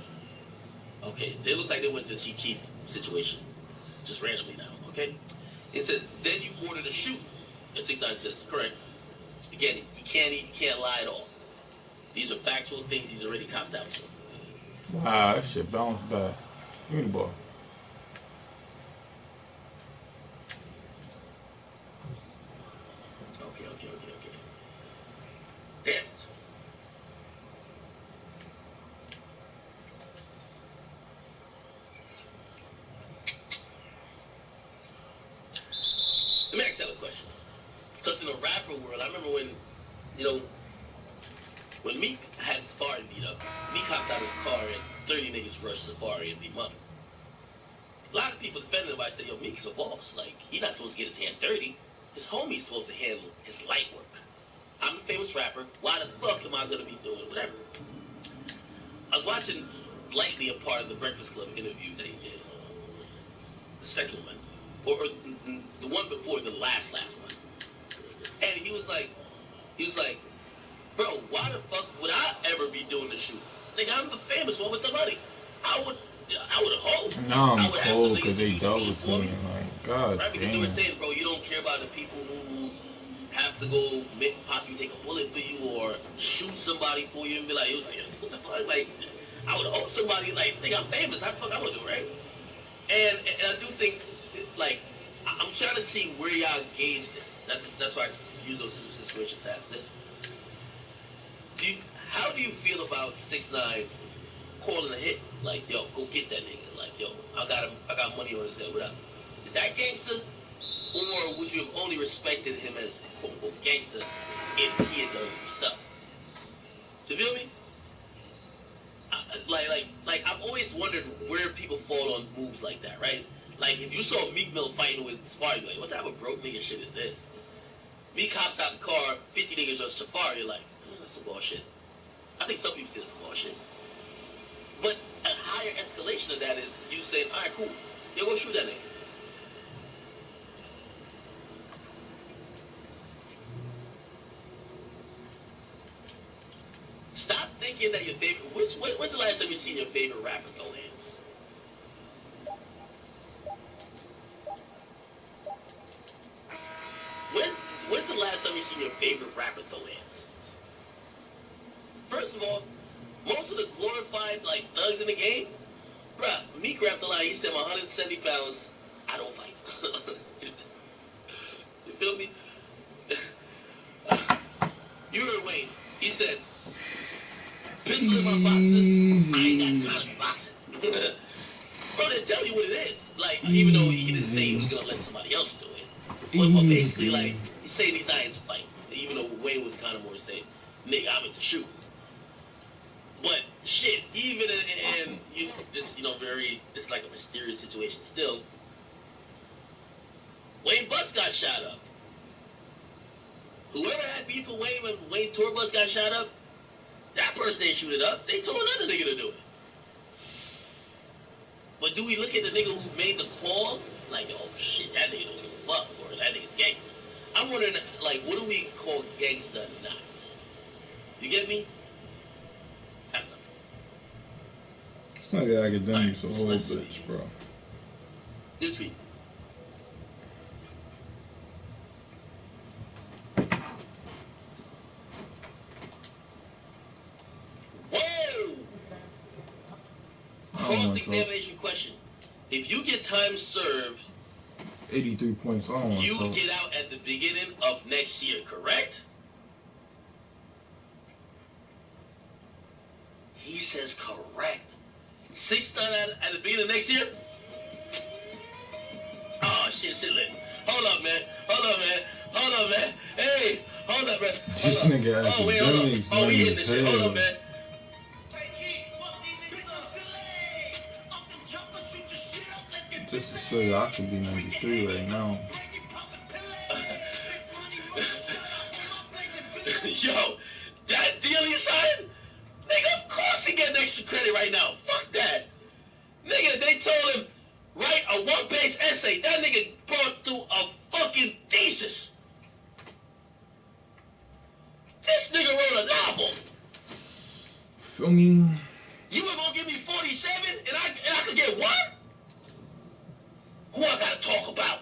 Speaker 1: Okay, they look like they went to Chief Keef situation. Just randomly now, okay? It says, then you ordered a shoot. And 6ix9ine says, correct. Again, he can't lie at all. These are factual things he's already copped out to.
Speaker 2: Wow, that shit bounced back. Give me the ball.
Speaker 1: Okay. Damn it. Let me ask you a question. Because in the rapper world, I remember when, when Meek had Safari beat up, Meek hopped out of the car and 30 niggas rushed Safari and beat him up. A lot of people defended him by saying, yo, Meek is a boss. Like, he's not supposed to get his hand dirty. His homie's supposed to handle his light work. I'm a famous rapper. Why the fuck am I going to be doing whatever? I was watching lightly a part of the Breakfast Club interview that he did. The second one. Or the one before the last one. And he was like, bro, why the fuck would I ever be doing the shoot? Nigga, I'm the famous one with the money. I would hope.
Speaker 2: No, I'm
Speaker 1: I would
Speaker 2: cold because they double teaming. Like, god
Speaker 1: right? Because
Speaker 2: damn.
Speaker 1: they were saying, bro, you don't care about the people who have to go possibly take a bullet for you or shoot somebody for you and be like, it was like, what the fuck? Like, I would hope somebody, like, think I'm famous. How the fuck I would do, right? And I do think, like, I'm trying to see where y'all gauge this. That's why I use those situations to ask this. How do you feel about 6ix9ine calling a hit? Like, yo, go get that nigga. Like, yo, I got money on his head. What up? Is that gangster? Or would you have only respected him as quote unquote gangster if he had done it himself? You feel me? Like I've always wondered where people fall on moves like that, right? Like if you saw Meek Mill fighting with Safari, like what type of broke nigga shit is this? Meek hops out the car, 50 niggas on Safari, you're like, that's some bullshit. I think some people say that's some bullshit. But a higher escalation of that is you saying, all right, cool, yo, go shoot that nigga. thinking that your favorite. When's the last time you seen your favorite rapper throw hands? When's the last time you seen your favorite rapper throw hands? First of all, most of the glorified like thugs in the game, bruh, Meek rapped a lot. He said, I'm 170 pounds. I don't fight. You feel me? You heard Wayne. He said, pistol in my boxes. I ain't got time to box it. Bro, they tell you what it is. Like, even though he didn't say he was gonna let somebody else do it. But basically, like, he's saying he's not into fighting. Even though Wayne was kind of more saying, nigga, I'm into shooting. But shit, even in this, this is like a mysterious situation still. Wayne Bus got shot up. Whoever had beef with Wayne when Wayne Tour Bus got shot up, that person didn't shoot it up. They told another nigga to do it. But do we look at the nigga who made the call? Like, oh shit, that nigga don't give a fuck, or that nigga's gangster. I'm wondering, like, what do we call gangster or not? You get me? I don't know.
Speaker 2: It's not the academics a whole bitch, bro.
Speaker 1: New tweet. Whoa! Cross-examination question. If you get time served,
Speaker 2: 83 points on.
Speaker 1: You get out at the beginning of next year, correct? He says correct. 6 done at the beginning of next year? Oh, shit lit. Hold up, man. Hey, hold up, man.
Speaker 2: This nigga academics,
Speaker 1: we hitting this shit. Hold up, man.
Speaker 2: Just to show you, I could be 93 right now.
Speaker 1: Yo, that deal you signed? Nigga, of course he get extra credit right now. Fuck that. Nigga, they told him, write a 1-page essay. That nigga brought through a fucking thesis. This nigga wrote a novel.
Speaker 2: Feel me?
Speaker 1: You were gonna give me 47 and I could get 1? Who I gotta talk about?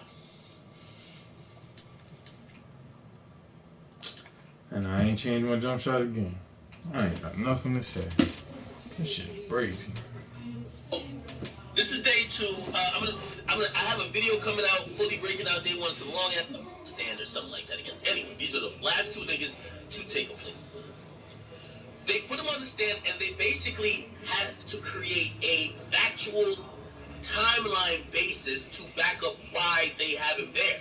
Speaker 2: And I ain't changed my jump shot again. I ain't got nothing to say. This shit is crazy.
Speaker 1: This is day 2. I have a video coming out, fully breaking out day 1. It's a long stand or something like that against anyone. These are the last 2 niggas to take a plea. They put them on the stand and they basically had to create a factual timeline basis to back up why they have him there.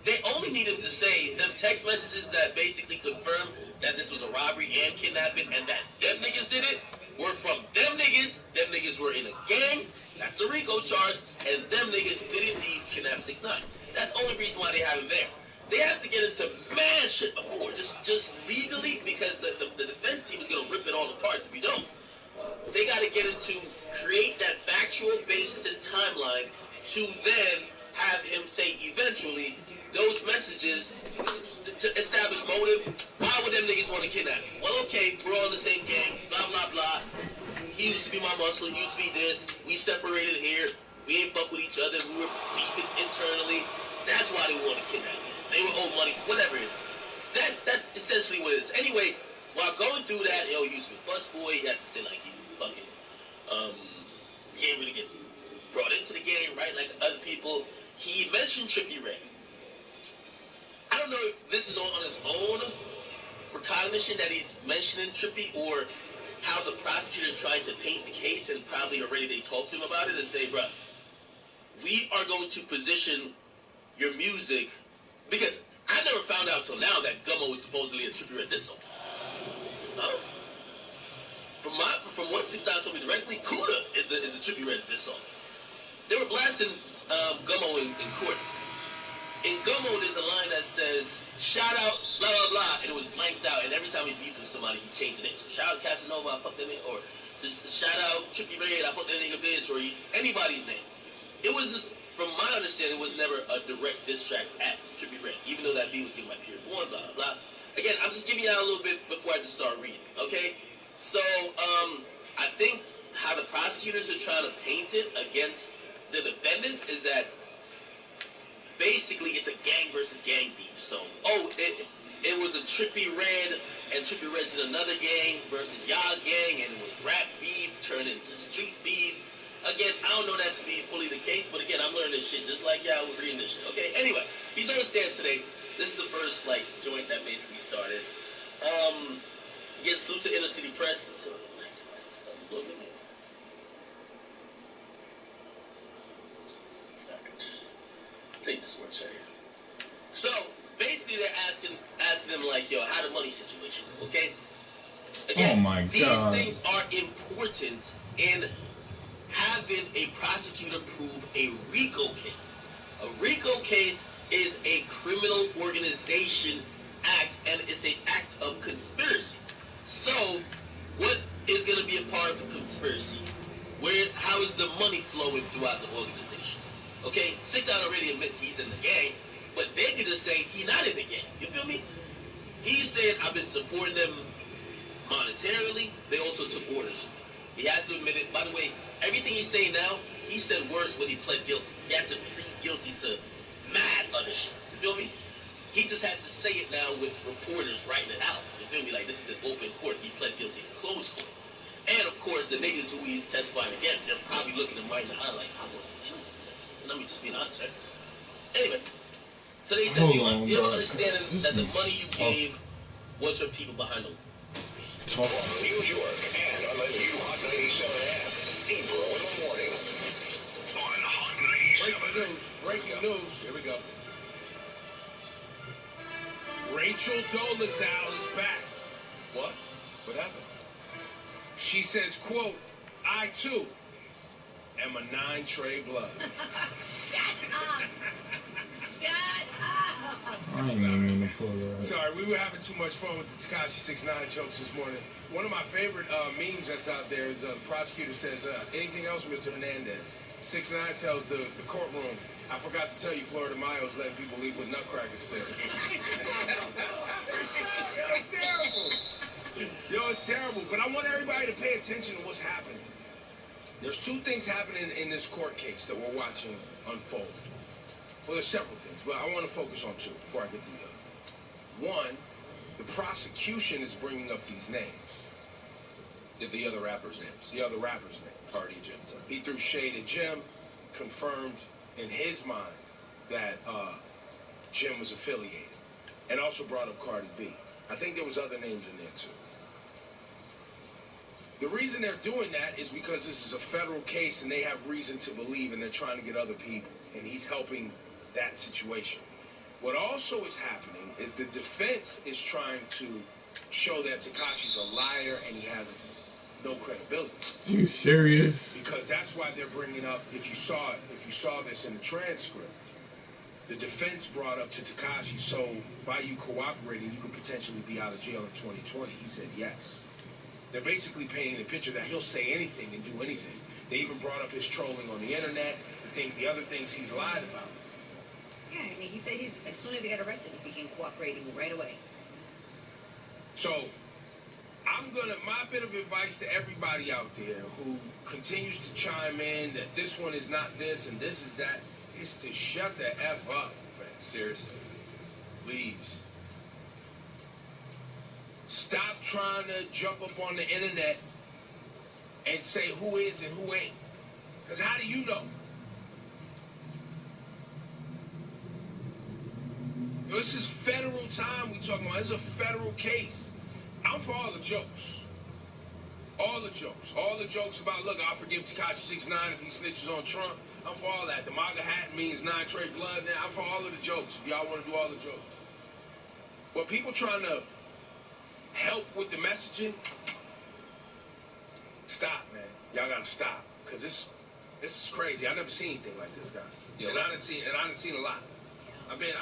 Speaker 1: They only needed to say them text messages that basically confirm that this was a robbery and kidnapping and that them niggas did it were from them niggas. Them niggas were in a gang. That's the RICO charge. And them niggas did indeed kidnap 6ix9ine. That's the only reason why they have him there. They have to get into mad shit before, just legally, because the defense team is going to rip it all apart if you don't. They got to get into create that factual basis and timeline to then have him say eventually those messages to establish motive. Why would them niggas want to kidnap me? Well, okay, we're all in the same gang, blah, blah, blah. He used to be my muscle, he used to be this. We separated here. We ain't fuck with each other. We were beefing internally. That's why they want to kidnap me. They were owed money, whatever it is. That's essentially what it is. Anyway, while going through that, he used to be a busboy. He had to say, like, he fucking, he didn't really get brought into the game, right, like other people. He mentioned Trippie Redd. I don't know if this is on his own recognition that he's mentioning Trippie or how the prosecutor's trying to paint the case and probably already they talked to him about it and say, bruh, we are going to position your music because I never found out till now that Gummo was supposedly a Trippie Redd diss song. From what 6ix9ine told me directly, Cuda is a Trippie Redd diss song. They were blasting Gummo in court. In Gummo, there's a line that says, shout out, blah, blah, blah, and it was blanked out, and every time he beefed with somebody, he changed the name. So shout out Casanova, I fucked that nigga, or just shout out Trippie Redd, I fucked that nigga bitch, or anybody's name. It was just, from my understanding, it was never a direct diss track at Trippie Redd, even though that beat was given by Pierre Bourne, blah, blah, blah. Again, I'm just giving you out a little bit before I just start reading, okay? So, I think how the prosecutors are trying to paint it against the defendants is that basically it's a gang versus gang beef. So, it was a Trippie Redd, and Trippie Redd's in another gang versus y'all gang, and it was rap beef turned into street beef. Again, I don't know that to be fully the case, but again, I'm learning this shit just like y'all were reading this shit. Okay, anyway, he's on the stand today. This is the first like joint that basically started. Again, salute to Inner City Press. So, take this one, right here. So basically, they're asking them like, yo, how the money situation, okay? Again,
Speaker 2: Oh my God.
Speaker 1: these things are important in having a prosecutor prove a RICO case. A RICO case is a criminal organization act, and it's an act of conspiracy. So, what is going to be a part of the conspiracy? How is the money flowing throughout the organization? Okay, 6 9 already admit he's in the gang, but they could just say he's not in the gang. You feel me? He's saying I've been supporting them monetarily. They also took orders. He has to admit it. By the way, everything he's saying now, he said worse when he pled guilty. He had to plead guilty to mad other shit. You feel me? He just has to say it now with reporters writing it out. You feel me? Like this is an open court. He pled guilty in closed court. And of course, the niggas who he's testifying against, they're probably looking him right in the eye like, I want to kill this nigga. Let me just be honest, right? Anyway, so they said, you understand that the money you gave was for people behind the
Speaker 4: From New York and on the new Hot 97 app. Ebro in the morning. On Hot 97.
Speaker 5: Breaking news. Here we go. Rachel Dolezal is back.
Speaker 6: What? What happened?
Speaker 5: She says, quote, I too am a 9 Trey blood.
Speaker 7: Shut up. Shut up.
Speaker 2: I ain't even mean to pull that.
Speaker 5: Sorry, we were having too much fun with the Tekashi 6ix9ine jokes this morning. One of my favorite memes that's out there is the prosecutor says, anything else, Mr. Hernandez? 6ix9ine tells the courtroom, I forgot to tell you Florida Mayo's letting people leave with nutcrackers there. It's terrible. Yo, it's terrible. But I want everybody to pay attention to what's happening. There's 2 things happening in this court case that we're watching unfold. Well, there's several things, but I want to focus on 2 before I get to the other. One, the prosecution is bringing up these names.
Speaker 6: The other rappers' names.
Speaker 5: The other rappers' names.
Speaker 6: Cardi, Jim, son.
Speaker 5: He threw shade at Jim, confirmed in his mind that Jim was affiliated, and also brought up Cardi B. I think there was other names in there too. The reason they're doing that is because this is a federal case and they have reason to believe, and they're trying to get other people, and he's helping that situation. What also is happening is the defense is trying to show that Tekashi's a liar and he has no credibility.
Speaker 2: Are you serious?
Speaker 5: Because that's why they're bringing up, if you saw this in the transcript, the defense brought up to Tekashi, so by you cooperating, you could potentially be out of jail in 2020. He said yes. They're basically painting a picture that he'll say anything and do anything. They even brought up his trolling on the internet, the other things he's lied about.
Speaker 7: Yeah, I mean, he said as soon as he got arrested, he began cooperating right away.
Speaker 5: So, my bit of advice to everybody out there who continues to chime in that this one is not this and this is that, is to shut the F up, man.
Speaker 6: Seriously. Please.
Speaker 5: Stop trying to jump up on the internet and say who is and who ain't. Because how do you know? This is federal time we talking about. This is a federal case. I'm for all the jokes. All the jokes. All the jokes about, look, I'll forgive Tekashi 6ix9ine if he snitches on Trump. I'm for all that. The MAGA hat means 9 Trey blood. Now, I'm for all of the jokes if y'all want to do all the jokes. But people trying to help with the messaging, stop, man. Y'all gotta stop. Because this is crazy. I never seen anything like this, guys.
Speaker 6: Yeah.
Speaker 5: And I done seen a lot. I've been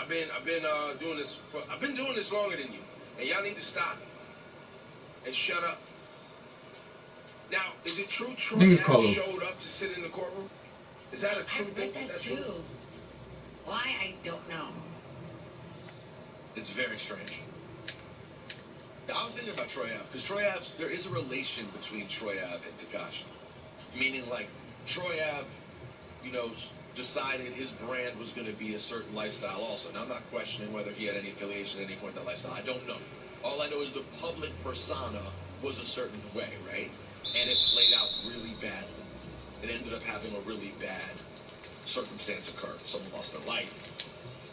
Speaker 5: doing this longer than you. And y'all need to stop and shut up. Now, is it true Trump showed up to sit in the courtroom? Is that a true thing?
Speaker 7: I read that too. Why? I don't know.
Speaker 6: It's very strange. I was thinking about Troy Ave, because Troy Ave, there is a relation between Troy Ave and Tekashi. Meaning, like, Troy Ave, you know, decided his brand was going to be a certain lifestyle also. Now, I'm not questioning whether he had any affiliation at any point with that lifestyle. I don't know. All I know is the public persona was a certain way, right? And it played out really badly. It ended up having a really bad circumstance occur. Someone lost their life.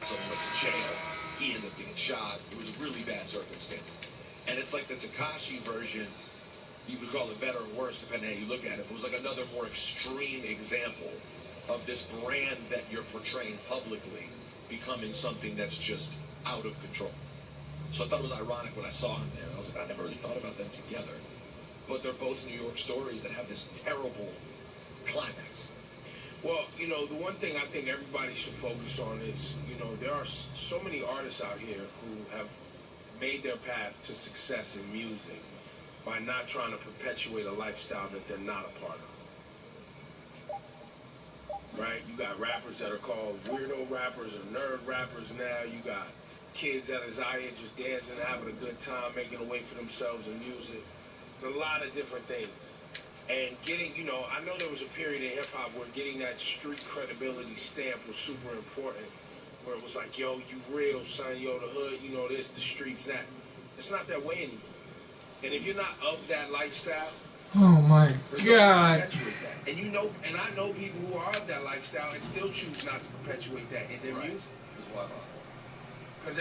Speaker 6: Someone went to jail. He ended up getting shot. It was a really bad circumstance. And it's like the Tekashi version, you could call it better or worse depending on how you look at it. It was like another more extreme example of this brand that you're portraying publicly becoming something that's just out of control. So I thought it was ironic when I saw him there. I was like, I never really thought about them together. But they're both New York stories that have this terrible climax.
Speaker 5: Well, you know, the one thing I think everybody should focus on is, you know, there are so many artists out here who have made their path to success in music by not trying to perpetuate a lifestyle that they're not a part of. Right? You got rappers that are called weirdo rappers or nerd rappers now. You got kids that is out here just dancing, having a good time, making a way for themselves in music. It's a lot of different things. And getting, you know, I know there was a period in hip-hop where getting that street credibility stamp was super important, where it was like, yo, you real, son, yo, the hood, you know this, the streets, that. It's not that way anymore. And if you're not of that lifestyle,
Speaker 2: Oh my God.
Speaker 5: perpetuate that. And you know, and I know people who are of that lifestyle and still choose not to perpetuate that in their music. Because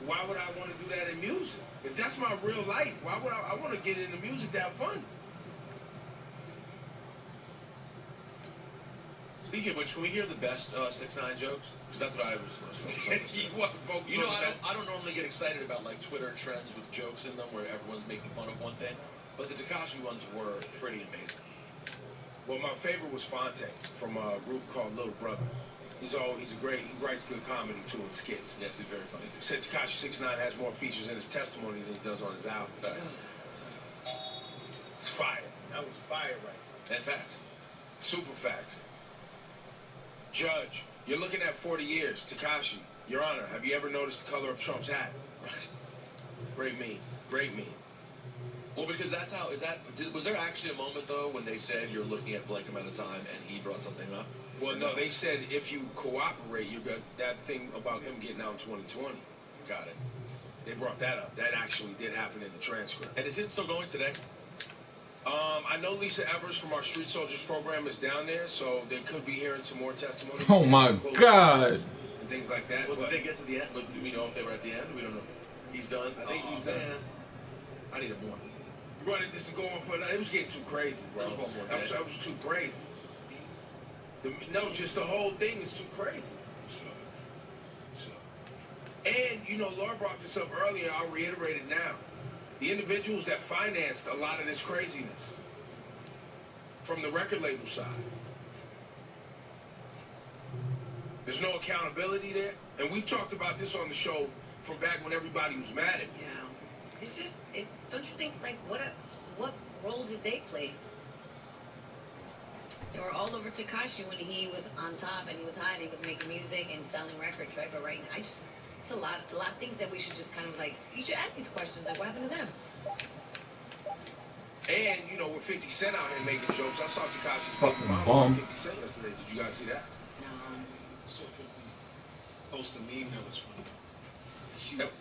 Speaker 5: why would I want to do that in music? If that's my real life, why would I want to get into music to have fun?
Speaker 6: Speaking of which, can we hear the best 6ix9ine jokes? Because that's what I was focused on. You know, I don't normally get excited about like Twitter trends with jokes in them where everyone's making fun of one thing, but the Tekashi ones were pretty amazing.
Speaker 5: Well, my favorite was Fonte from a group called Little Brother. He's a great, he writes good comedy too in skits.
Speaker 6: Yes, he's very funny.
Speaker 5: Said Tekashi 6ix9ine has more features in his testimony than he does on his album.
Speaker 6: Facts.
Speaker 5: It's fire. That was fire right.
Speaker 6: And facts.
Speaker 5: Super facts. Judge, you're looking at 40 years. Tekashi, Your Honor, have you ever noticed the color of Trump's hat? Great meme. Great meme.
Speaker 6: Well, because that's how, was there actually a moment, though, when they said you're looking at blank amount of time and he brought something up?
Speaker 5: Well, no, they said if you cooperate, you got that thing about him getting out in 2020.
Speaker 6: Got it.
Speaker 5: They brought that up. That actually did happen in the transcript.
Speaker 6: And is it still going today?
Speaker 5: I know Lisa Evers from our Street Soldiers program is down there, so they could be hearing some more testimony.
Speaker 2: Oh my God.
Speaker 5: And things like that.
Speaker 6: Well, did they get to the end? Do we know if they were at the end? We don't know. He's done?
Speaker 5: I think he's done.
Speaker 6: Man. I need more.
Speaker 5: Bro, this is going for, it was getting too crazy, bro.
Speaker 6: There was one more
Speaker 5: that was too crazy. No, just the whole thing is too crazy. And, you know, Laura brought this up earlier, I'll reiterate it now. The individuals that financed a lot of this craziness from the record label side. There's no accountability there. And we've talked about this on the show from back when everybody was mad at me.
Speaker 7: Yeah. It's just, don't you think, like, what role did they play? They were all over Tekashi when he was on top and he was hot, he was making music and selling records, right? But right now, it's a lot of things that we should just kind of like, you should ask these questions, like, what happened to them?
Speaker 5: And, you know, with 50 Cent out here making jokes, I saw Tekashi's
Speaker 2: fucking
Speaker 5: baby mama
Speaker 2: bum.
Speaker 5: with 50 Cent yesterday. Did you guys see that?
Speaker 7: No.
Speaker 8: So 50 posted a meme that was funny.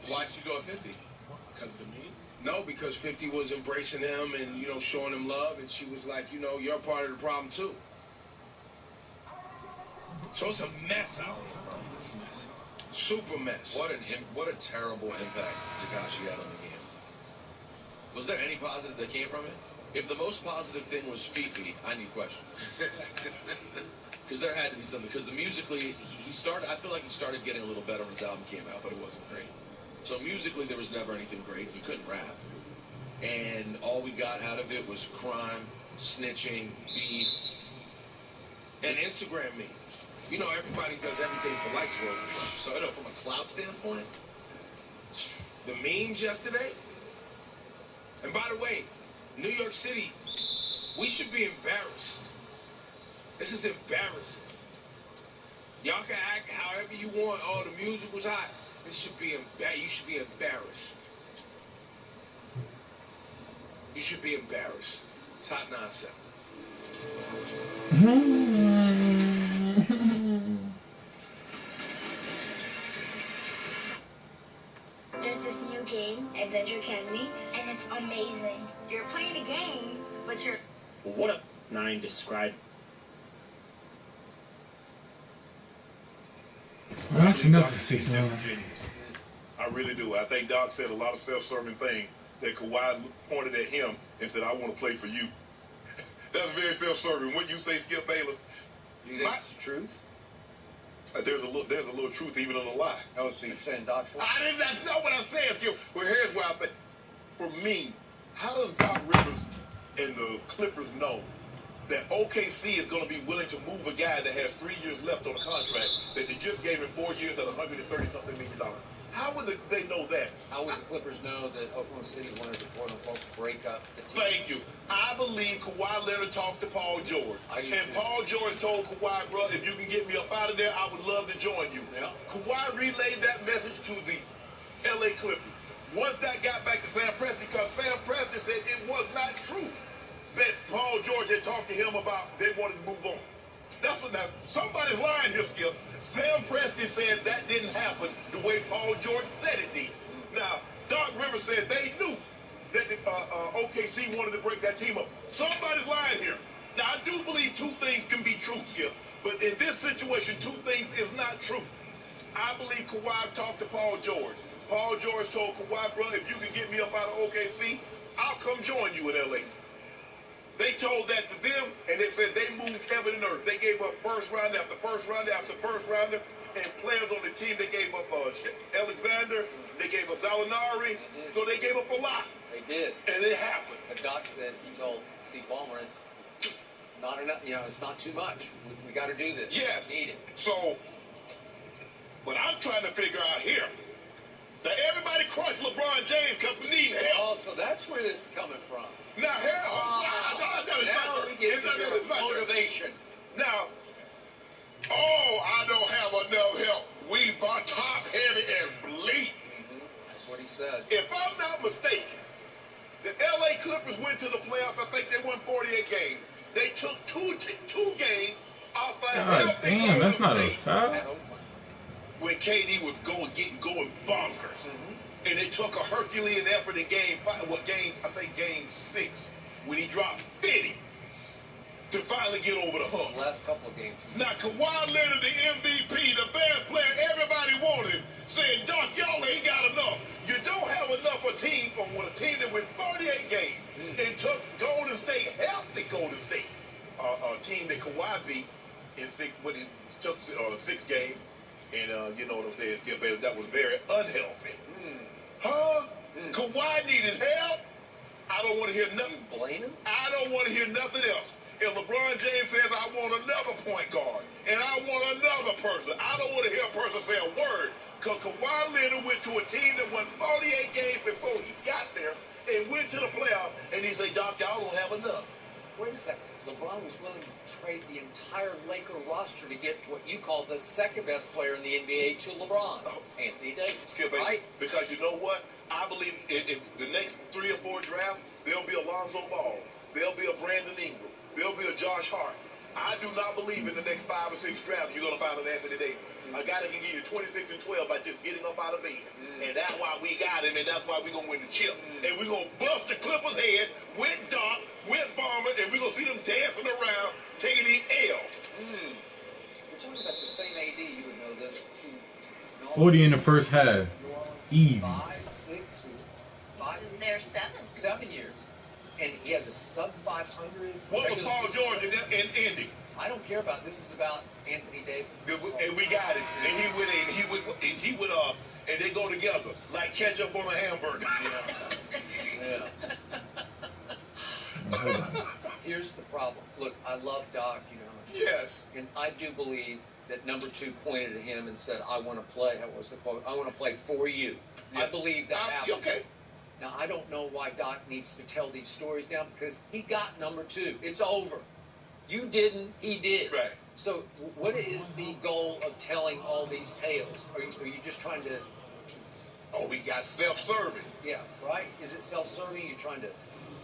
Speaker 6: Why'd you go at 50?
Speaker 8: Because of the meme?
Speaker 5: No, because 50 was embracing him and, you know, showing him love, and she was like, you know, you're a part of the problem too. So it's a mess out here, bro.
Speaker 8: It's messy.
Speaker 5: Super mess.
Speaker 6: What a terrible impact Tekashi had on the game. Was there any positive that came from it? If the most positive thing was Fifi, I need questions. Because there had to be something. Because musically, he started. I feel like he started getting a little better when his album came out, but it wasn't great. So musically, there was never anything great. He couldn't rap, and all we got out of it was crime, snitching, beef,
Speaker 5: and Instagram memes. You know, everybody does everything for likes, Rosie.
Speaker 6: So I know from a clout standpoint,
Speaker 5: the memes yesterday. And by the way, New York City, we should be embarrassed. This is embarrassing. Y'all can act however you want. Oh, the music was hot. This should be you should be embarrassed. You should be embarrassed. It's hot nonsense.
Speaker 9: There's this new game, Adventure Academy, and it's amazing.
Speaker 7: You're playing a game, but you're...
Speaker 10: What up? 9 describe.
Speaker 2: Well, that's enough for 6 9.
Speaker 11: I really do. I think Doc said a lot of self-serving things that Kawhi pointed at him and said, I want to play for you. That's very self-serving. When you say Skip Bayless,
Speaker 12: do you think it's the truth?
Speaker 11: There's a little truth even in a lie.
Speaker 12: Oh, so you're saying Doc's lying?
Speaker 11: That's not what I'm saying, Skip. Well, here's why I think. For me, how does Doc Rivers and the Clippers know that OKC is going to be willing to move a guy that has 3 years left on the contract that they just gave him 4 years at $130-something million? How would they know that?
Speaker 12: How would the Clippers know that Oklahoma City wanted to quote-unquote break up the team?
Speaker 11: Thank you. I believe Kawhi Leonard talked to Paul George. Paul George told Kawhi, bro, if you can get me up out of there, I would love to join you.
Speaker 12: Yeah.
Speaker 11: Kawhi relayed that message to the LA Clippers. Once that got back to Sam Presti, because Sam Presti said it was not true that Paul George had talked to him about they wanted to move on. Somebody's lying here, Skip. Sam Presti said that didn't happen the way Paul George said it did. Now, Doc Rivers said they knew that OKC wanted to break that team up. Somebody's lying here. Now, I do believe two things can be true, Skip. But in this situation, two things is not true. I believe Kawhi talked to Paul George. Paul George told Kawhi, bro, if you can get me up out of OKC, I'll come join you in LA. They told that to them, and they said they moved heaven and earth. They gave up first round after first rounder after first rounder, and players on the team, they gave up Alexander, they gave up Gallinari, so they gave up a lot.
Speaker 12: They did.
Speaker 11: And it happened.
Speaker 12: But Doc said, he told Steve Ballmer, it's not enough, it's not too much. We got to do this.
Speaker 11: Yes.
Speaker 12: We need it.
Speaker 11: So, what I'm trying to figure out here, that everybody crushed LeBron James because we need help.
Speaker 12: Oh, so that's where this is coming from.
Speaker 11: Now,
Speaker 12: now we get to your motivation.
Speaker 11: Now, I don't have enough help. We are top heavy and bleak.
Speaker 12: That's what he said.
Speaker 11: If I'm not mistaken, the LA Clippers went to the playoffs. I think they won 48 games. They took two games off the
Speaker 2: God damn, that's not a foul.
Speaker 11: When KD was going bonkers. And it took a Herculean effort in game 6, when he dropped 50 to finally get over the hump.
Speaker 12: Last couple of games.
Speaker 11: Now, Kawhi Leonard, the MVP, the best player everybody wanted, saying, Doc, y'all ain't got enough. You don't have enough of a team that went 48 games and took Golden State, healthy Golden State, a team that Kawhi beat in 6 games. And you know what I'm saying, Skip Bayless, that was very unhealthy. Kawhi needed help. I don't want to hear nothing.
Speaker 12: You blame him?
Speaker 11: I don't want to hear nothing else. If LeBron James says, I want another point guard, and I want another person, I don't want to hear a person say a word. Because Kawhi Leonard went to a team that won 48 games before he got there and went to the playoff, and he said, Doc, y'all don't have enough.
Speaker 12: Wait a second. LeBron was willing to trade the entire Laker roster to get to what you call the second best player in the NBA to LeBron, Anthony Davis. Right?
Speaker 11: Because you know what? I believe in the next 3 or 4 drafts, there'll be a Lonzo Ball. There'll be a Brandon Ingram. There'll be a Josh Hart. I do not believe in the next 5 or 6 drafts you're going to find an Anthony Davis. A guy that can give you 26 and 12 by just getting up out of bed. And that's why we got him, and that's why we're going to win the chip. And we're going to bust the Clippers' head with Doc, with Ballmer, and we're going to see them dancing around, taking these L's.
Speaker 12: We're talking about the same AD, you would know this.
Speaker 2: 40 in the first half. Easy.
Speaker 12: 5, 6, was it 5?
Speaker 7: Was there 7?
Speaker 12: 7 years. And he had the sub-500.
Speaker 11: What was Paul George in Indy?
Speaker 12: I don't care about this. Is about Anthony Davis.
Speaker 11: And we got it. And he would and they go together like ketchup on a hamburger.
Speaker 12: Yeah. Here's the problem. Look, I love Doc. You know how much.
Speaker 11: Yes.
Speaker 12: And I do believe that number 2 pointed at him and said, "I want to play." What was the quote? "I want to play for you." Yeah. I believe that happened.
Speaker 11: Okay.
Speaker 12: Now, I don't know why Doc needs to tell these stories now, because he got number 2. It's over. You didn't, he did.
Speaker 11: Right.
Speaker 12: So what is the goal of telling all these tales? Are you just trying to...
Speaker 11: Oh, we got self-serving.
Speaker 12: Yeah, right? Is it self-serving? You're trying to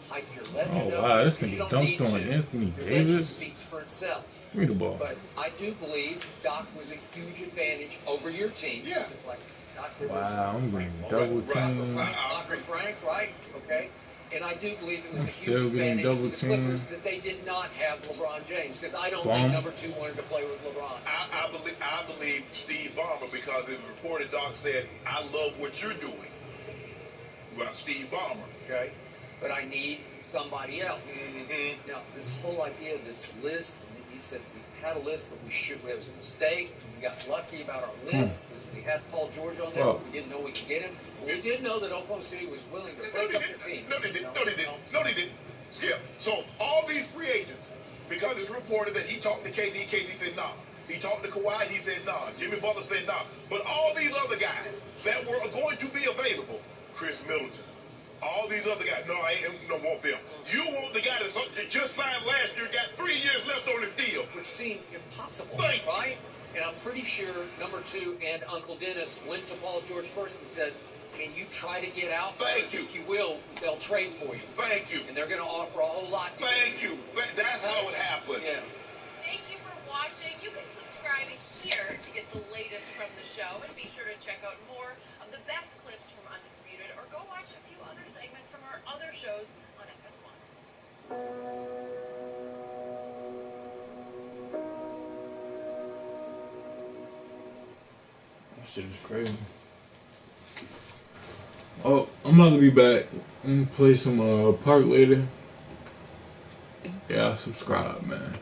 Speaker 12: height your legend
Speaker 2: Oh
Speaker 12: up.
Speaker 2: wow, this
Speaker 12: You
Speaker 2: nigga
Speaker 12: don't need
Speaker 2: dunked on
Speaker 12: to.
Speaker 2: Anthony
Speaker 12: Your legend
Speaker 2: Davis.
Speaker 12: speaks for itself.
Speaker 2: Give me the ball.
Speaker 12: But I do believe Doc was a huge advantage over your team.
Speaker 11: Yeah.
Speaker 12: It's like Doc Rivers.
Speaker 2: Wow, I'm getting double teamed.
Speaker 12: Dr. Frank, right? Okay. And I do believe it was
Speaker 2: I'm
Speaker 12: a
Speaker 2: still
Speaker 12: huge
Speaker 2: getting
Speaker 12: advantage
Speaker 2: double
Speaker 12: to the Clippers
Speaker 2: teamed.
Speaker 12: that they did not have LeBron James, because I don't
Speaker 2: Bomb.
Speaker 12: think number 2 wanted to play with LeBron.
Speaker 11: I believe Steve Ballmer, because it was reported Doc said, I love what you're doing. Well, Steve Ballmer.
Speaker 12: Okay. But I need somebody else.
Speaker 11: Mm-hmm.
Speaker 12: Now, this whole idea of this list, he said we had a list, but it was a mistake. We got lucky about our list because we had Paul George on there, but we didn't know we could get him. But we did know that Oklahoma City was willing to break up their team.
Speaker 11: No, they didn't. Skip. So all these free agents, because it's reported that he talked to KD, KD said nah. He talked to Kawhi, he said nah. Jimmy Butler said nah. But all these other guys that were going to be available, Chris Middleton, all these other guys, no, I don't want them. You want the guy that just signed last year, got 3 years left on his deal.
Speaker 12: Which seemed impossible, right? And I'm pretty sure number 2 and Uncle Dennis went to Paul George first and said, can you try to get out?
Speaker 11: Thank you.
Speaker 12: If you will, they'll trade for you.
Speaker 11: Thank you.
Speaker 12: And they're going to offer a whole lot to
Speaker 11: Thank you. That's how it happened.
Speaker 12: Yeah.
Speaker 13: Thank you for watching. You can subscribe here to get the latest from the show, and be sure to check out more of the best clips from Undisputed, or go watch a few other segments from our other shows on FS1.
Speaker 2: That shit is crazy. Oh, I'm about to be back. I'm gonna play some Park later. Yeah, subscribe, man.